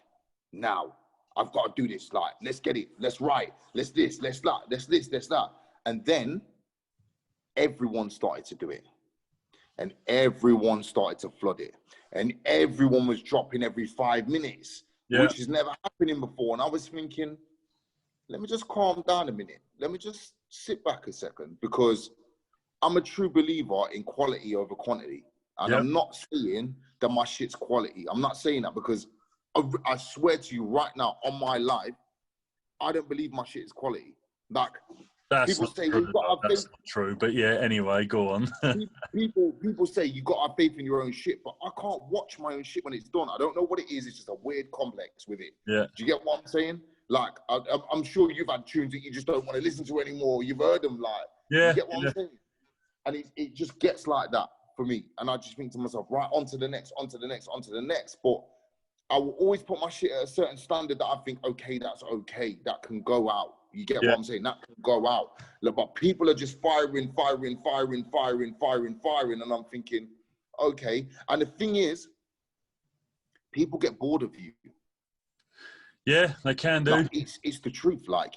S2: now, I've got to do this. Like, let's get it. Let's write. Let's this. Let's that. Let's this. Let's that. And then everyone started to do it. And everyone started to flood it. And everyone was dropping every 5 minutes, which is never happening before. And I was thinking, let me just calm down a minute. Let me just sit back a second, because I'm a true believer in quality over quantity. And I'm not saying that my shit's quality. I'm not saying that, because I swear to you right now, on my life, I don't believe my shit is quality. Like,
S1: that's people say you've got to have faith. That's not true, but yeah, anyway, go on.
S2: people say you got to have faith in your own shit, but I can't watch my own shit when it's done. I don't know what it is. It's just a weird complex with it. Yeah. Do you get what I'm saying? Like, I'm sure you've had tunes that you just don't want to listen to anymore. You've heard them, like, you get what I'm saying? And it just gets like that for me. And I just think to myself, right, on to the next, on to the next, on to the next. But I will always put my shit at a certain standard that I think, okay, that's okay. That can go out. You get what I'm saying? That can go out. Look, but people are just firing. And I'm thinking, okay. And the thing is, people get bored of you.
S1: Yeah, they can do.
S2: Like, it's the truth. Like,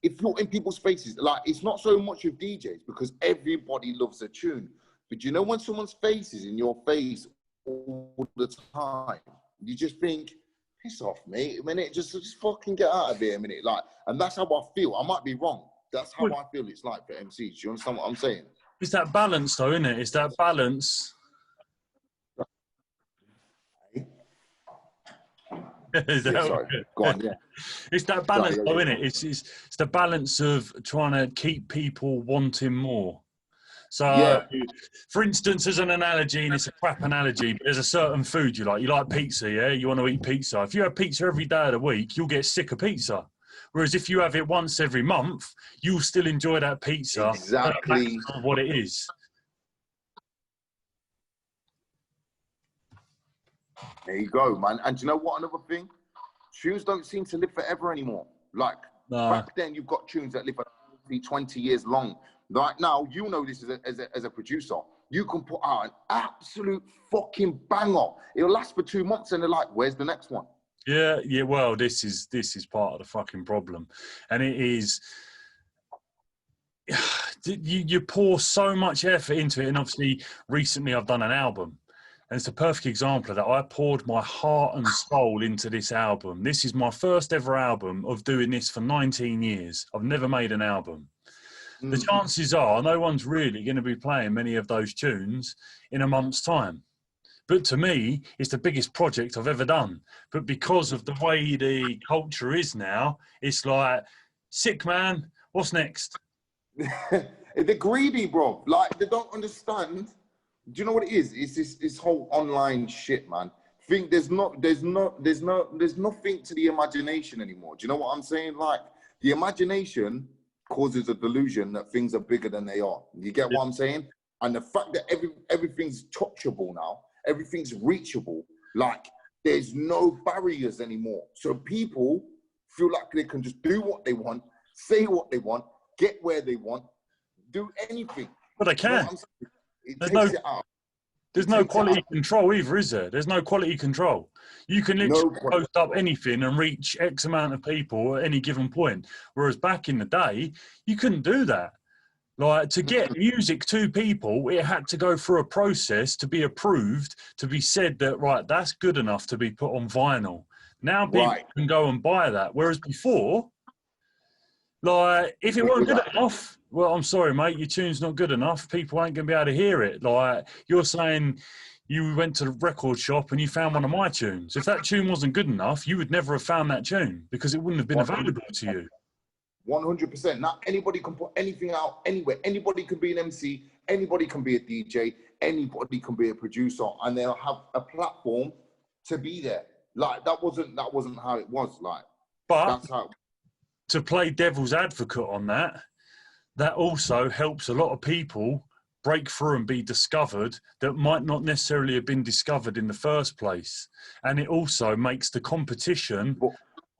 S2: if you're in people's faces, like, it's not so much with DJs, because everybody loves a tune. But you know, when someone's face is in your face all the time, you just think, piss off, mate. A minute, just fucking get out of here a minute. Like, and that's how I feel. I might be wrong. That's how I feel it's like for MCs. Do you understand what I'm saying?
S1: It's that balance, though, isn't it? It's that balance.
S2: Sorry. Go on,
S1: It's that balance, though, isn't it? It's the balance of trying to keep people wanting more. So, for instance, as an analogy, and it's a crap analogy, but there's a certain food you like. You like pizza, yeah? You want to eat pizza. If you have pizza every day of the week, you'll get sick of pizza. Whereas if you have it once every month, you'll still enjoy that pizza.
S2: Exactly
S1: what it is.
S2: There you go, man. And do you know what? Another thing, tunes don't seem to live forever anymore. Like, back then, you've got tunes that live for 20 years long. Right now, you know this as a producer. You can put out an absolute fucking banger. It'll last for 2 months, and they're like, "Where's the next one?"
S1: Yeah. Well, this is part of the fucking problem, and it is. You pour so much effort into it, and obviously, recently I've done an album. And it's a perfect example of that. I poured my heart and soul into this album. This is my first ever album of doing this for 19 years. I've never made an album. the chances are no one's really going to be playing many of those tunes in a month's time. But to me, it's the biggest project I've ever done. But because of the way the culture is now, it's like, sick, man, what's next?
S2: They're greedy, bro. Like, they don't understand. Do you know what it is? It's this whole online shit, man. Think there's nothing to the imagination anymore. Do you know what I'm saying? Like, the imagination causes a delusion that things are bigger than they are. You get what I'm saying? And the fact that everything's touchable now, everything's reachable, like there's no barriers anymore. So people feel like they can just do what they want, say what they want, get where they want, do anything.
S1: But they can.
S2: You know it out.
S1: There's no quality control either, is there? There's no quality control. You can literally post up anything and reach X amount of people at any given point. Whereas back in the day, you couldn't do that. Like, to get music to people, it had to go through a process to be approved, to be said that, right, that's good enough to be put on vinyl. Now people can go and buy that. Whereas before, like, if it weren't good enough, well, I'm sorry, mate, your tune's not good enough. People ain't going to be able to hear it. Like, you're saying you went to the record shop and you found one of my tunes. If that tune wasn't good enough, you would never have found that tune because it wouldn't have been available to you.
S2: 100%. Now anybody can put anything out anywhere. Anybody can be an MC. Anybody can be a DJ. Anybody can be a producer, and they'll have a platform to be there. Like, that wasn't how it was. Like,
S1: but
S2: that's how.
S1: To play devil's advocate on that, that also helps a lot of people break through and be discovered that might not necessarily have been discovered in the first place. And it also makes the competition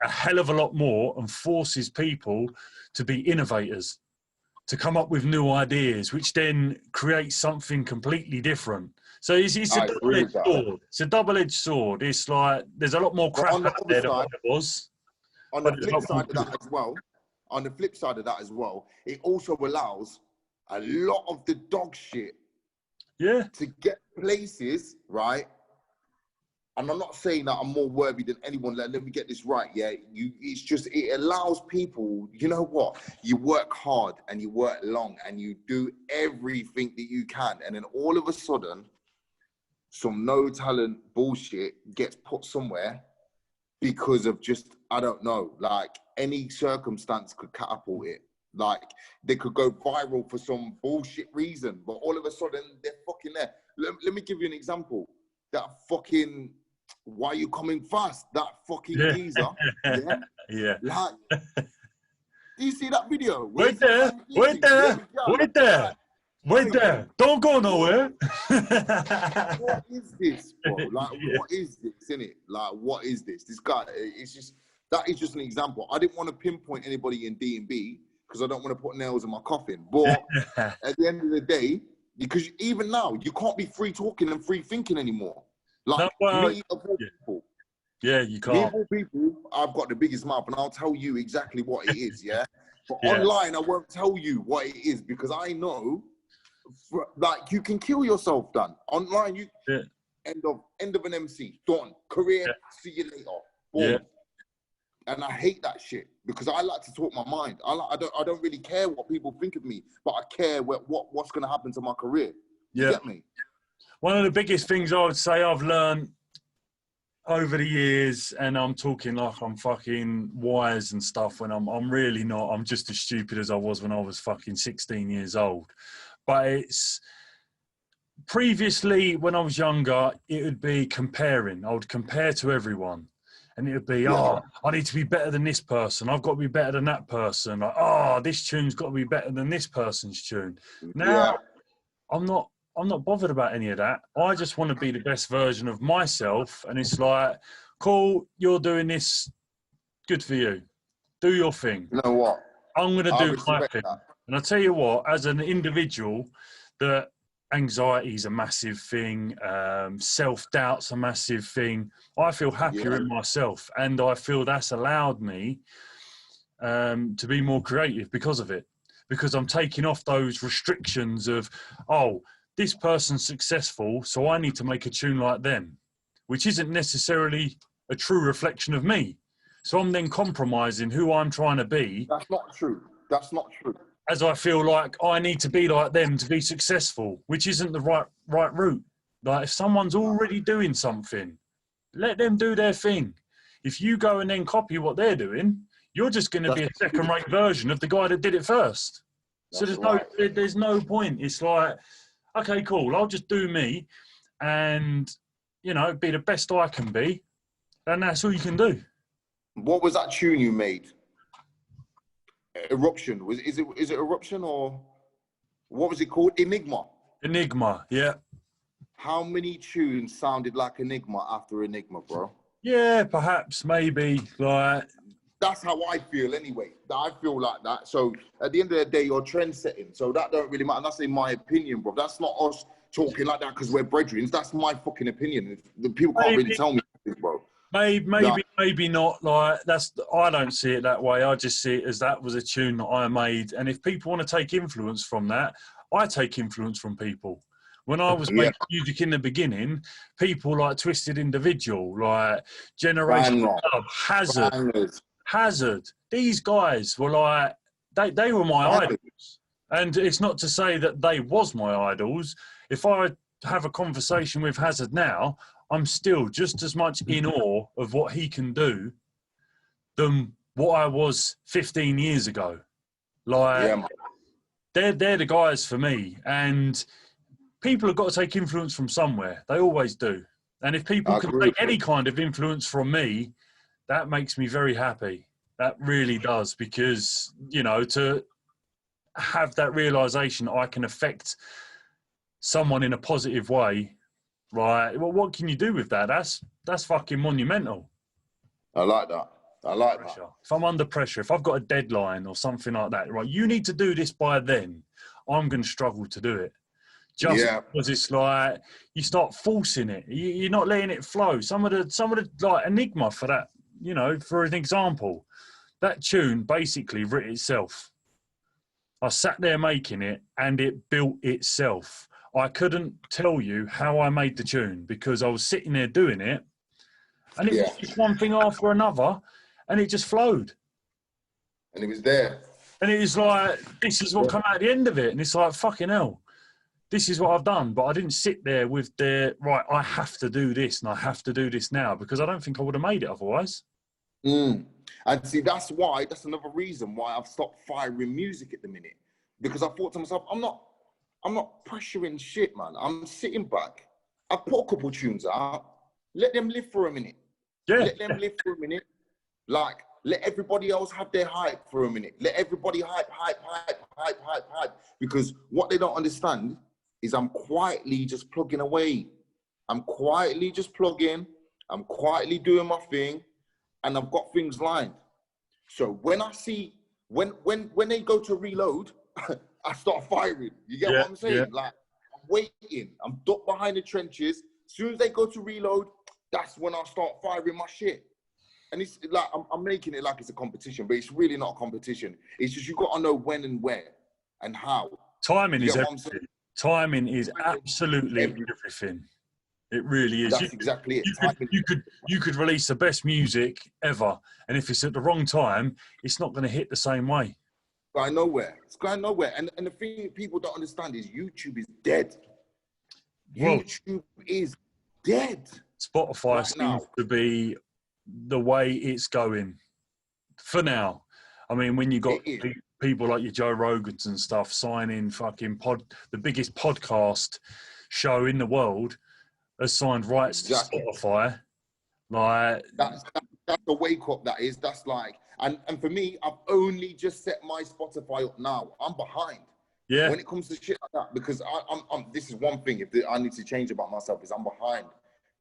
S1: a hell of a lot more and forces people to be innovators, to come up with new ideas, which then creates something completely different. So it's a double-edged sword. It's a double-edged sword. It's like, there's a lot more crap out there than what it was.
S2: On the flip side of that as well, it also allows a lot of the dog shit to get places, right? And I'm not saying that I'm more worthy than anyone. Let me get this right, yeah? It's just, it allows people, you know what? You work hard and you work long and you do everything that you can. And then all of a sudden, some no talent bullshit gets put somewhere because of just, I don't know, like any circumstance could catapult it. Like, they could go viral for some bullshit reason, but all of a sudden they're fucking there. Let me give you an example. That fucking, why you coming fast? That fucking geezer.
S1: Yeah.
S2: Like, do you see that video?
S1: Wait there. Don't go nowhere.
S2: What is this, bro? Like, what is this, innit? Like, what is this? This guy, it's just, that is just an example. I didn't want to pinpoint anybody in Dnb because I don't want to put nails in my coffin. But at the end of the day, because even now, you can't be free talking and free thinking anymore. Like, me of all people.
S1: Yeah, you can't.
S2: Me of all people, I've got the biggest mouth and I'll tell you exactly what it is, yeah? But online, I won't tell you what it is because I know, like, you can kill yourself, Dan. Online, you end of an MC, done. Career, see you later. Boom. Yeah. And I hate that shit because I like to talk my mind. I don't really care what people think of me, but I care what's going to happen to my career. You get me?
S1: One of the biggest things I would say I've learned over the years, and I'm talking like I'm fucking wise and stuff when I'm really not. I'm just as stupid as I was when I was fucking 16 years old. But it's previously when I was younger, it would be comparing. I would compare to everyone. And it would be, I need to be better than this person. I've got to be better than that person. Like, this tune's got to be better than this person's tune. Now, I'm not bothered about any of that. I just want to be the best version of myself. And it's like, cool, you're doing this. Good for you. Do your thing.
S2: You know what?
S1: I'm going to do my thing. And I'll tell you what, as an individual, that anxiety is a massive thing. Self-doubt's a massive thing. I feel happier in myself, and I feel that's allowed me to be more creative because of it. Because I'm taking off those restrictions of, this person's successful, so I need to make a tune like them, which isn't necessarily a true reflection of me. So I'm then compromising who I'm trying to be.
S2: That's not true. That's not true.
S1: as I feel like I need to be like them to be successful, which isn't the right route. Like if someone's already doing something, let them do their thing. If you go and then copy what they're doing, you're just going to be a second-rate version of the guy that did it first. So there's no point. It's like, okay, cool, I'll just do me and, you know, be the best I can be, and that's all you can do.
S2: What was that tune you made? Eruption. Is it Eruption, or what was it called? Enigma.
S1: Enigma, yeah.
S2: How many tunes sounded like Enigma after Enigma, bro?
S1: Yeah, perhaps, maybe. Like,
S2: that's how I feel anyway. I feel like that. So at the end of the day, you're trend setting. So that don't really matter. That's in my opinion, bro. That's not us talking like that because we're brethren. That's my fucking opinion. The people can't really tell me this, bro.
S1: Maybe not. Like I don't see it that way. I just see it as that was a tune that I made. And if people want to take influence from that, I take influence from people. When I was making music in the beginning, people like Twisted Individual, like Generation Club, Hazard. These guys were like, they were my idols. And it's not to say that they was my idols. If I have a conversation with Hazard now, I'm still just as much in awe of what he can do than what I was 15 years ago. Like, they're the guys for me. And people have got to take influence from somewhere. They always do. And if people can take any kind of influence from me, that makes me very happy. That really does. Because, you know, to have that realization I can affect someone in a positive way, right? Well, what can you do with that? That's fucking monumental.
S2: I like that.
S1: If I'm under pressure, if I've got a deadline or something like that, right, you need to do this by then, I'm going to struggle to do it. Just because it's like you start forcing it, you're not letting it flow. Some of the like Enigma for that, you know, for an example, that tune basically writ itself. I sat there making it and it built itself. I couldn't tell you how I made the tune because I was sitting there doing it, and it was just one thing after another, and it just flowed.
S2: And it was there.
S1: And it was like, this is what come out at the end of it, and it's like, fucking hell. This is what I've done, but I didn't sit there with right, I have to do this and I have to do this now because I don't think I would have made it otherwise.
S2: And see, that's another reason why I've stopped firing music at the minute. Because I thought to myself, I'm not pressuring shit, man. I'm sitting back. I put a couple tunes out. Let them live for a minute.
S1: Yeah.
S2: Let them live for a minute. Like, let everybody else have their hype for a minute. Let everybody hype. Because what they don't understand is I'm quietly just plugging away. I'm quietly just plugging. I'm quietly doing my thing. And I've got things lined. So when I see, when they go to reload, I start firing. You get what I'm saying? Yeah. Like, I'm waiting. I'm ducked behind the trenches. As soon as they go to reload, that's when I start firing my shit. And it's like, I'm making it like it's a competition, but it's really not a competition. It's just you got to know when and where and how.
S1: Timing is everything. Timing is absolutely everything. It really is.
S2: That's exactly it.
S1: You could release the best music ever, and if it's at the wrong time, it's not going to hit the same way.
S2: It's going nowhere. And the thing people don't understand is YouTube is dead. YouTube is dead.
S1: Spotify seems to be the way it's going for now. I mean, when you got people like your Joe Rogans and stuff signing fucking the biggest podcast show in the world has signed rights to Spotify. Like
S2: that's the wake up. That is. That's like, and for me, I've only just set my Spotify up now. I'm behind. Yeah. When it comes to shit like that, because I'm this is one thing I need to change about myself is I'm behind.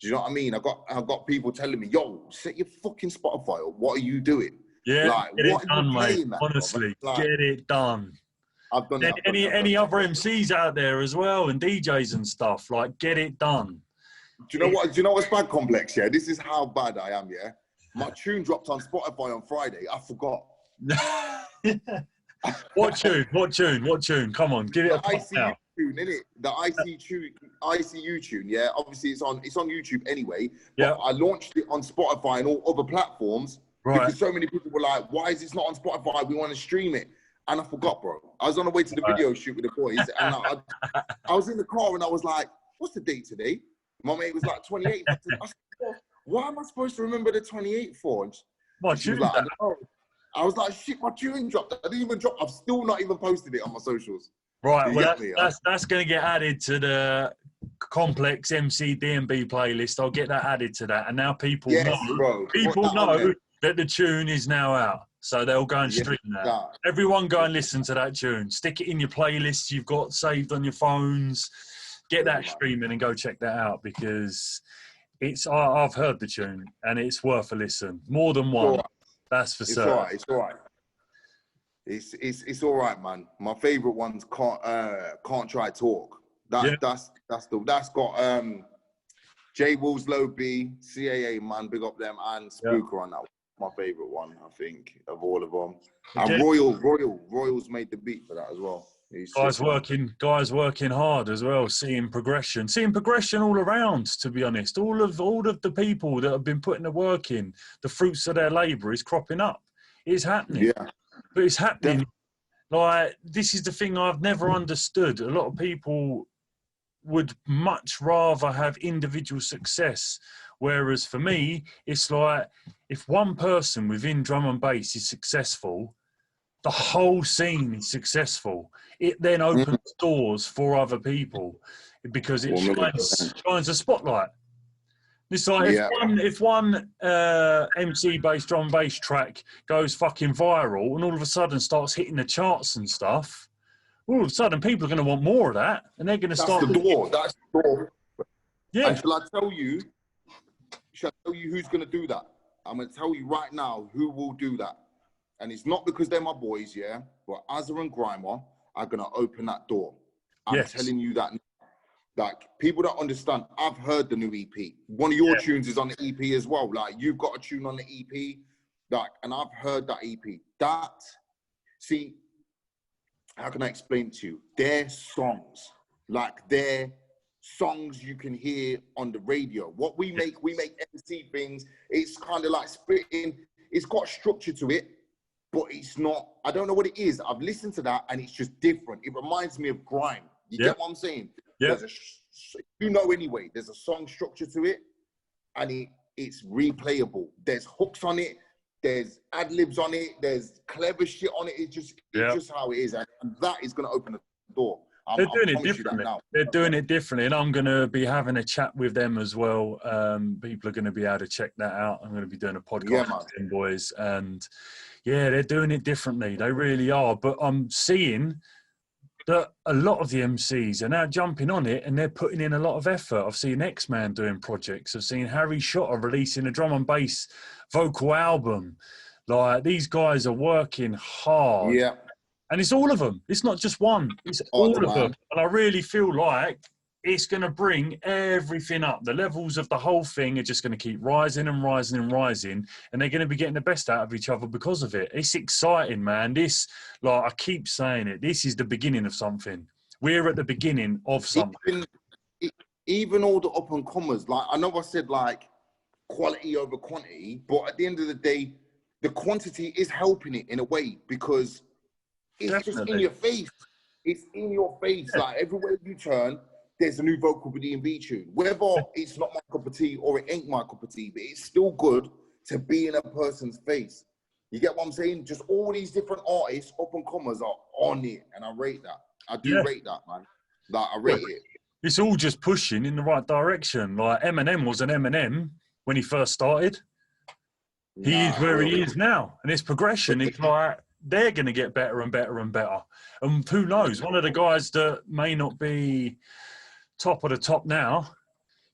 S2: Do you know what I mean? I've got people telling me, "Yo, set your fucking Spotify up. What are you doing?"
S1: Yeah,
S2: like,
S1: get it done, mate. Honestly, like, get it done.
S2: I've done that.
S1: Any other MCs out there as well and DJs and stuff, like, get it done.
S2: Do you know what? Do you know what's bad complex? Yeah, this is how bad I am. Yeah, my tune dropped on Spotify on Friday. I forgot.
S1: What tune? Come on, give it a pop now.
S2: Tune, innit? The ICU tune, yeah. Obviously, it's on YouTube anyway. Yeah. I launched it on Spotify and all other platforms because so many people were like, "Why is this not on Spotify? We want to stream it." and I forgot, bro. I was on the way to the video shoot with the boys, and I was in the car, and I was like, "What's the date today?" My mate was like 28th. I said, "Why am I supposed to remember the 28th for?" And she was like, "I don't know." I was like, "Shit, my tune dropped. I didn't even drop. I've still not even posted it on my socials."
S1: Right, well, that's going to get added to the Complex MC DnB playlist. I'll get that added to that, and now people know that the tune is now out, so they'll go and stream that. Everyone go and listen to that tune. Stick it in your playlists you've got saved on your phones. Get that streaming and go check that out, because I've heard the tune and it's worth a listen. More than one. That's for certain.
S2: It's all right. It's all right, man. My favorite one's Can't Try Talk. That's got J Wolves, Low B, CAA, man, big up them, and Spooker on that one. My favorite one, I think, of all of them. And Royals made the beat for that as well.
S1: Guys working hard as well, seeing progression all around, to be honest. All of the people that have been putting the work in, the fruits of their labour is cropping up. It's happening. Yeah. But it's happening. Like, this is the thing I've never understood. A lot of people would much rather have individual success, whereas for me, it's like, if one person within drum and bass is successful, the whole scene is successful. It then opens doors for other people, because it shines a spotlight. It's like, if one MC-based drum and bass track goes fucking viral and all of a sudden starts hitting the charts and stuff, all of a sudden people are going to want more of that, and they're going to start...
S2: That's the door. Yeah. And shall I tell you who's going to do that? I'm going to tell you right now who will do that. And it's not because they're my boys, but Azza and Grimer are going to open that door. I'm telling you that. Like, people don't understand. I've heard the new EP. One of your tunes is on the EP as well. Like, you've got a tune on the EP. Like, and I've heard that EP. See, how can I explain to you? They're songs. Like, they're songs you can hear on the radio. What we make MC things. It's kind of like spitting. It's got structure to it, but it's not. I don't know what it is. I've listened to that, and it's just different. It reminds me of grime. You get what I'm saying? Yeah. Anyway, there's a song structure to it, and it's replayable. There's hooks on it. There's ad-libs on it. There's clever shit on it. It's just how it is. And that is going to open the door.
S1: They're doing it differently. They're doing it differently. And I'm going to be having a chat with them as well. People are going to be able to check that out. I'm going to be doing a podcast with them boys. And they're doing it differently. They really are. But I'm seeing that a lot of the MCs are now jumping on it, and they're putting in a lot of effort. I've seen X-Man doing projects. I've seen Harry Shotter releasing a drum and bass vocal album. Like, these guys are working hard. Yeah. And it's all of them. It's not just one. It's all of them. And I really feel like it's going to bring everything up. The levels of the whole thing are just going to keep rising and rising and rising. And they're going to be getting the best out of each other because of it. It's exciting, man. This, like, I keep saying it, this is the beginning of something. We're at the beginning of something.
S2: Even all the up-and-comers, like, I know I said, like, quality over quantity, but at the end of the day, the quantity is helping it in a way, because it's just in your face. It's in your face. Yeah. Like, everywhere you turn, there's a new vocal for Dnb tune. Whether it's not my cup of tea or it ain't my cup of tea, but it's still good to be in a person's face. You get what I'm saying? Just all these different artists, up-and-comers, are on it, and I rate that. I do rate that, man. Like, I rate it.
S1: It's all just pushing in the right direction. Like, Eminem was an Eminem when he first started. He is where he is now. And it's progression. It's like, they're going to get better and better and better. And who knows? One of the guys that may not be top of the top now,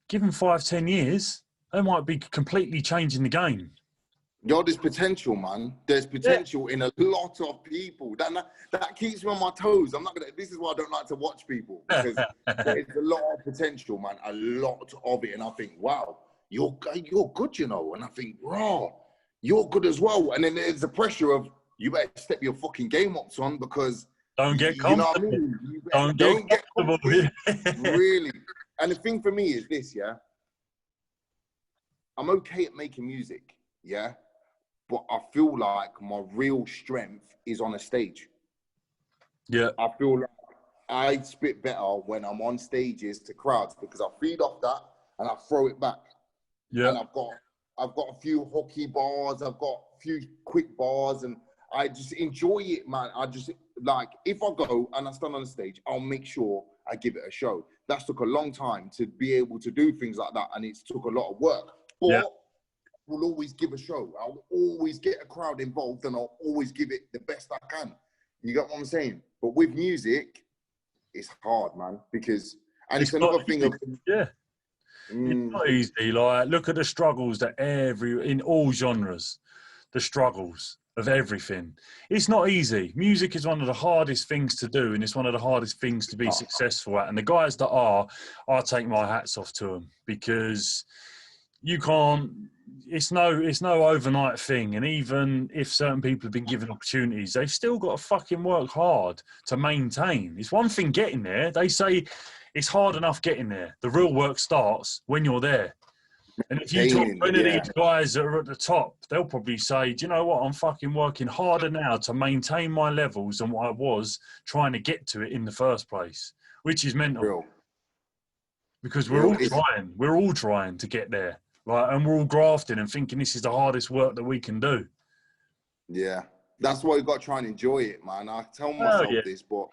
S1: give them 5-10 years, they might be completely changing the game.
S2: Yo, there's potential, man. There's potential in a lot of people. That keeps me on my toes. I'm not gonna. This is why I don't like to watch people, because there's a lot of potential, man. A lot of it, and I think, wow, you're good, you know. And I think, raw, you're good as well. And then there's the pressure of, you better step your fucking game up, son, because
S1: don't get comfortable.
S2: You know what I mean? Don't get comfortable. Really. And the thing for me is this, I'm okay at making music, but I feel like my real strength is on a stage.
S1: Yeah.
S2: I feel like I spit better when I'm on stages to crowds because I feed off that and I throw it back.
S1: Yeah.
S2: And I've got a few hooky bars, I've got a few quick bars, and I just enjoy it, man. I just, like, if I go and I stand on the stage, I'll make sure I give it a show. That's took a long time to be able to do things like that, and it's took a lot of work. But we'll always give a show. I'll always get a crowd involved, and I'll always give it the best I can. You get what I'm saying? But with music, it's hard, man, because, and it's another thing of,
S1: it's not easy. Like, look at the struggles that in all genres, the struggles of everything. It's not easy. Music is one of the hardest things to do, and it's one of the hardest things to be successful at. And the guys that I take my hats off to them, because you can't. It's no overnight thing. And even if certain people have been given opportunities, they've still got to fucking work hard to maintain. It's one thing getting there. They say it's hard enough getting there. The real work starts when you're there. And if you talk to any of these guys that are at the top, they'll probably say, do you know what? I'm fucking working harder now to maintain my levels than what I was trying to get to it in the first place, which is mental.
S2: Real.
S1: Because we're all trying to get there. Right? And we're all grafting and thinking this is the hardest work that we can do.
S2: Yeah. That's why you got to try and enjoy it, man. I tell myself this, but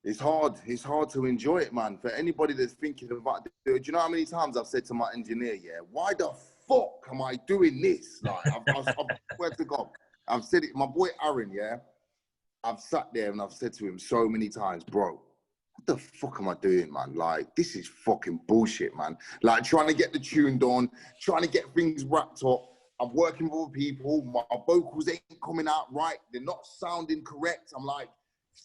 S2: it's hard. It's hard to enjoy it, man. For anybody that's thinking about it, do you know how many times I've said to my engineer, why the fuck am I doing this? Like, I swear to God, I've said it. My boy Aaron, I've sat there and I've said to him so many times, bro, what the fuck am I doing, man? Like, this is fucking bullshit, man. Like, trying to get the tune done, trying to get things wrapped up. I'm working with people. My vocals ain't coming out right. They're not sounding correct. I'm like,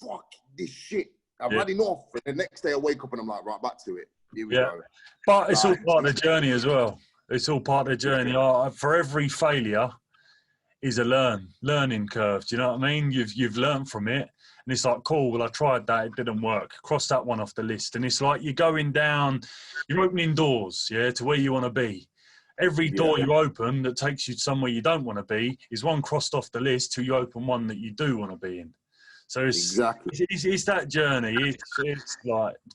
S2: fuck this shit. I've had enough. And the next day I wake up and I'm like, right, back to it. Here we go.
S1: But it's all part of the journey as well. It's all part of the journey. For every failure is a learning curve. Do you know what I mean? You've learned from it. And it's like, cool, well, I tried that. It didn't work. Cross that one off the list. And it's like you're going down, you're opening doors, to where you want to be. Every door you open that takes you somewhere you don't want to be is one crossed off the list till you open one that you do want to be in. So it's that journey.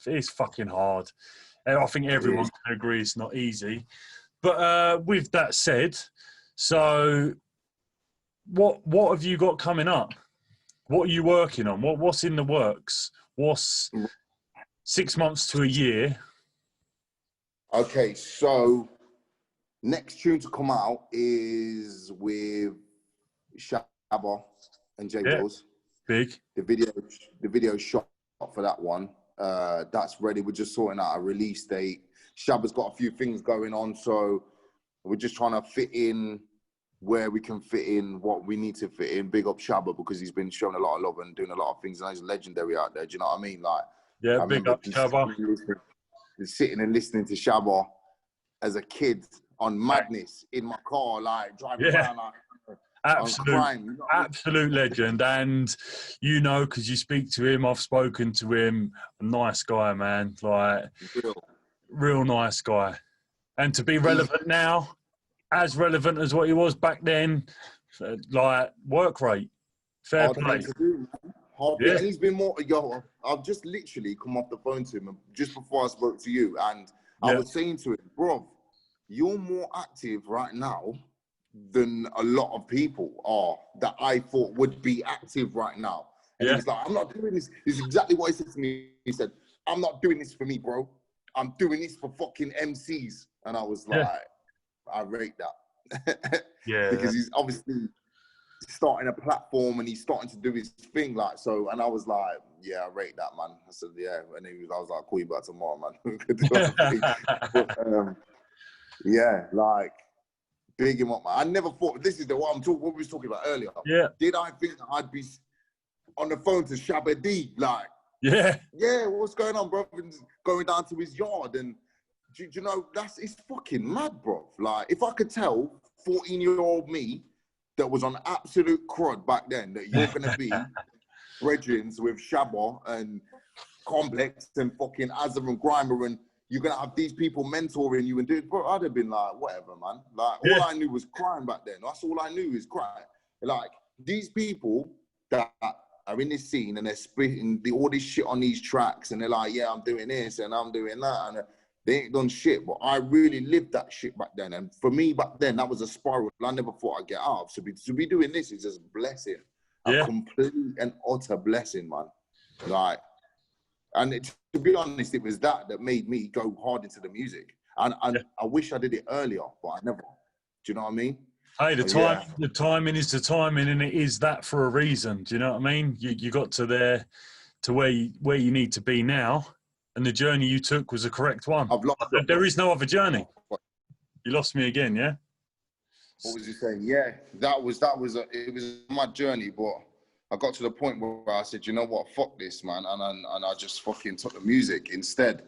S1: It's fucking hard. I think everyone can agree it's not easy. But with that said, so what have you got coming up? What are you working on? What's in the works? What's 6 months to a year?
S2: Okay, so next tune to come out is with Shabba and J Wills.
S1: Big.
S2: The video shot for that one. That's ready. We're just sorting out a release date. Shabba's got a few things going on, so we're just trying to fit in where we can fit in what we need to fit in. Big up Shabba because he's been showing a lot of love and doing a lot of things, and he's legendary out there. Do you know what I mean? Like, I
S1: big up Shabba.
S2: Sitting and listening to Shabba as a kid on Madness in my car, like driving around like.
S1: Absolute legend. And because you speak to him, I've spoken to him, a nice guy, man, like real nice guy. And to be relevant now, as relevant as what he was back then, like work rate, fair play.
S2: And he's been more, I've just literally come off the phone to him just before I spoke to you, and I was saying to him, bro, you're more active right now than a lot of people are that I thought would be active right now. And he was like, I'm not doing this. This is exactly what he said to me. He said, I'm not doing this for me, bro. I'm doing this for fucking MCs. And I was like, I rate that. Because he's obviously starting a platform and he's starting to do his thing. Like, so, and I was like, I rate that, man. I said, And I was like, call you back tomorrow, man. But, big him up, man. I never thought, this is what we was talking about earlier. Did I think that I'd be on the phone to Shabba D? Like, what's going on, bro? And going down to his yard. And, do you know, it's fucking mad, bro. Like, if I could tell 14-year-old me that was on absolute crud back then that you're going to be brethren with Shabba and Complex and fucking Azza and Grimer and you're going to have these people mentoring you and do it, bro, I'd have been like, whatever, man. Like, all I knew was crime back then. That's all I knew is crime. Like, these people that are in this scene and they're spitting all this shit on these tracks and they're like, yeah, I'm doing this and I'm doing that. And they ain't done shit. But I really lived that shit back then. And for me back then, that was a spiral I never thought I'd get out of. So to be doing this is just a blessing. A complete and utter blessing, man. Like, and to be honest, it was that made me go hard into the music. And I wish I did it earlier, but I never. Do you know what I mean?
S1: Hey, the timing is the timing, and it is that for a reason. Do you know what I mean? You got to where you need to be now, and the journey you took was the correct one. There is no other journey. You lost me again, yeah?
S2: What was he saying? Yeah, it was my journey, but I got to the point where I said, you know what, fuck this, man, and I just fucking took the music instead.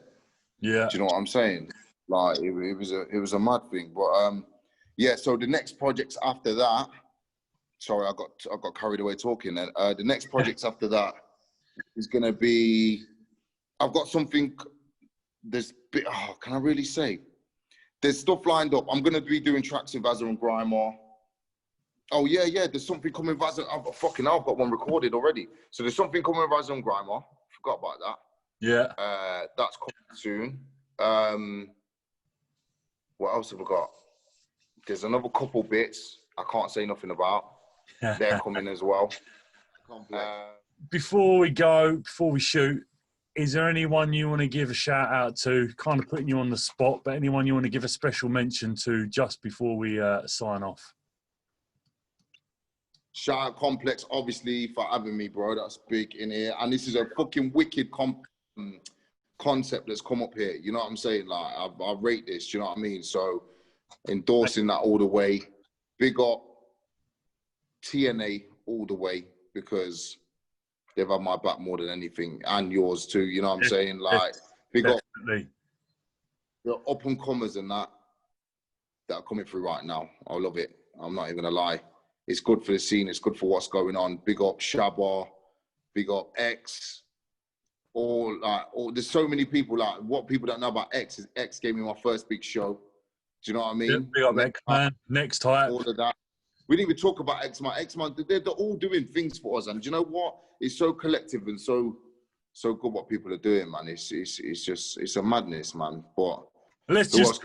S1: Yeah.
S2: Do you know what I'm saying? Like it was a mad thing, but yeah. So the next projects after that, sorry, I got carried away talking. Then the next projects after that is gonna be, I've got something. Can I really say? There's stuff lined up. I'm gonna be doing tracks with Azza and Grimer. Oh yeah. There's something coming with Azza. I've got one recorded already. So there's something coming with Azza and Grimer. Forgot about that.
S1: Yeah.
S2: That's coming soon. What else have I got? There's another couple bits I can't say nothing about. They're coming as well.
S1: Before we shoot, is there anyone you want to give a shout out to? Kind of putting you on the spot, but anyone you want to give a special mention to just before we sign off?
S2: Shout out Complex, obviously, for having me, bro. That's big in here. And this is a fucking wicked concept that's come up here. You know what I'm saying? Like, I rate this, do you know what I mean? So, endorsing that all the way. Big up TNA all the way, because they've had my back more than anything, and yours too, you know what I'm saying? Like, big up the up-and-comers and that are coming through right now. I love it. I'm not even gonna lie. It's good for the scene. It's good for what's going on. Big up Shabba. Big up X. There's so many people. Like, what people don't know about X is X gave me my first big show. Do you know what I mean?
S1: Big up X-Man, Next Type.
S2: All of that. We didn't even talk about X-Man. X-Man, they're all doing things for us. And do you know what? It's so collective and so good what people are doing, man. It's a madness, man. But
S1: let's just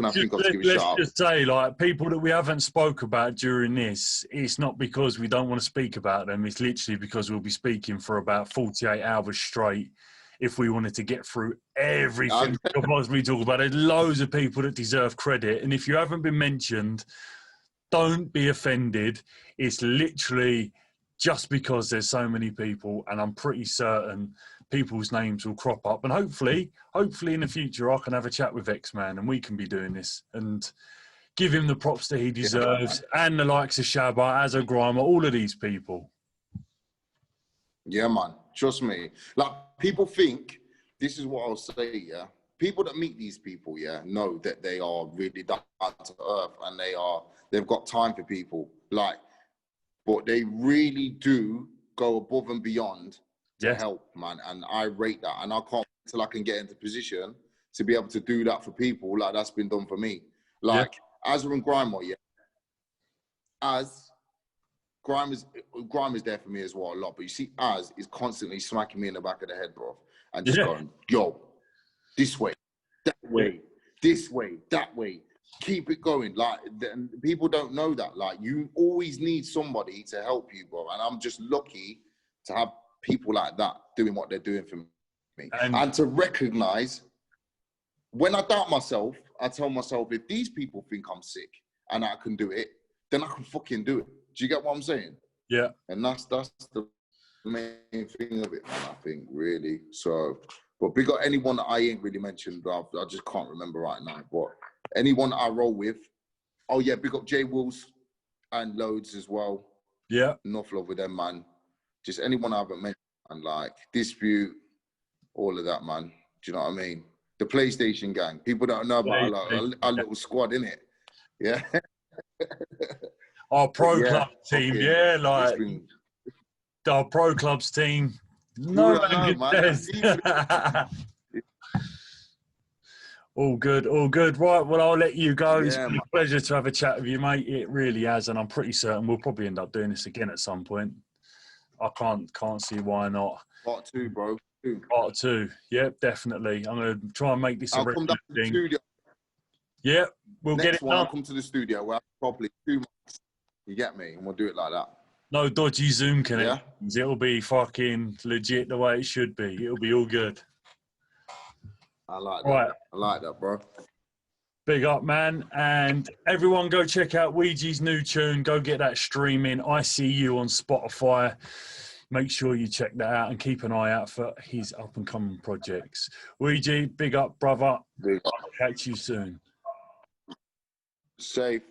S1: say, like, people that we haven't spoke about during this, it's not because we don't want to speak about them. It's literally because we'll be speaking for about 48 hours straight if we wanted to get through everything we could possibly talk about. There's loads of people that deserve credit. And if you haven't been mentioned, don't be offended. It's literally just because there's so many people, and I'm pretty certain people's names will crop up. And hopefully in the future, I can have a chat with X-Man and we can be doing this and give him the props that he deserves, and the likes of Shabba, Azza, Grimer, all of these people.
S2: Yeah, man. Trust me. Like, people think, this is what I'll say, yeah? People that meet these people, yeah, know that they are really down to earth, and they've got time for people. Like, but they really do go above and beyond to help, man. And I rate that. And I can't wait till I can get into position to be able to do that for people like that's been done for me. Like, Azza and Grimer, Grimer's there for me as well a lot. But you see, Az is constantly smacking me in the back of the head, bro. And just going, yo, this way, that way, this way, that way. Keep it going. Like, people don't know that. Like, you always need somebody to help you, bro. And I'm just lucky to have people like that doing what they're doing for me. And to recognize, when I doubt myself, I tell myself, if these people think I'm sick and I can do it, then I can fucking do it. Do you get what I'm saying?
S1: Yeah.
S2: And that's the main thing of it, man, I think, really. So, but big up anyone that I ain't really mentioned, I just can't remember right now. But anyone I roll with, oh yeah, big up J Wills and loads as well.
S1: Yeah.
S2: Enough love with them, man. Just anyone I haven't mentioned, and like Dispute, all of that, man. Do you know what I mean? The PlayStation gang. People don't know about our little squad, innit? Yeah.
S1: Our pro club team, like our pro clubs team. No man. All good. Right, well, I'll let you go. It's been a pleasure to have a chat with you, mate. It really has, and I'm pretty certain we'll probably end up doing this again at some point. I can't see why not.
S2: Part 2, bro.
S1: Part 2. Yep, definitely. I'm gonna try and make this a regular
S2: come down to the
S1: thing.
S2: studio.
S1: Yeah, we'll
S2: Next
S1: get it
S2: one,
S1: done.
S2: I'll come to the studio. We'll have probably 2 months. You get me? And we'll do it like that.
S1: No dodgy Zoom connections. It'll be fucking legit the way it should be. It'll be all good.
S2: I like that.
S1: Right.
S2: I like that, bro.
S1: Big up, man. And everyone go check out Weejii's new tune. Go get that streaming. I See You on Spotify. Make sure you check that out and keep an eye out for his up-and-coming projects. Weejii, big up, brother.
S2: Big up.
S1: I'll catch you soon.
S2: Safe.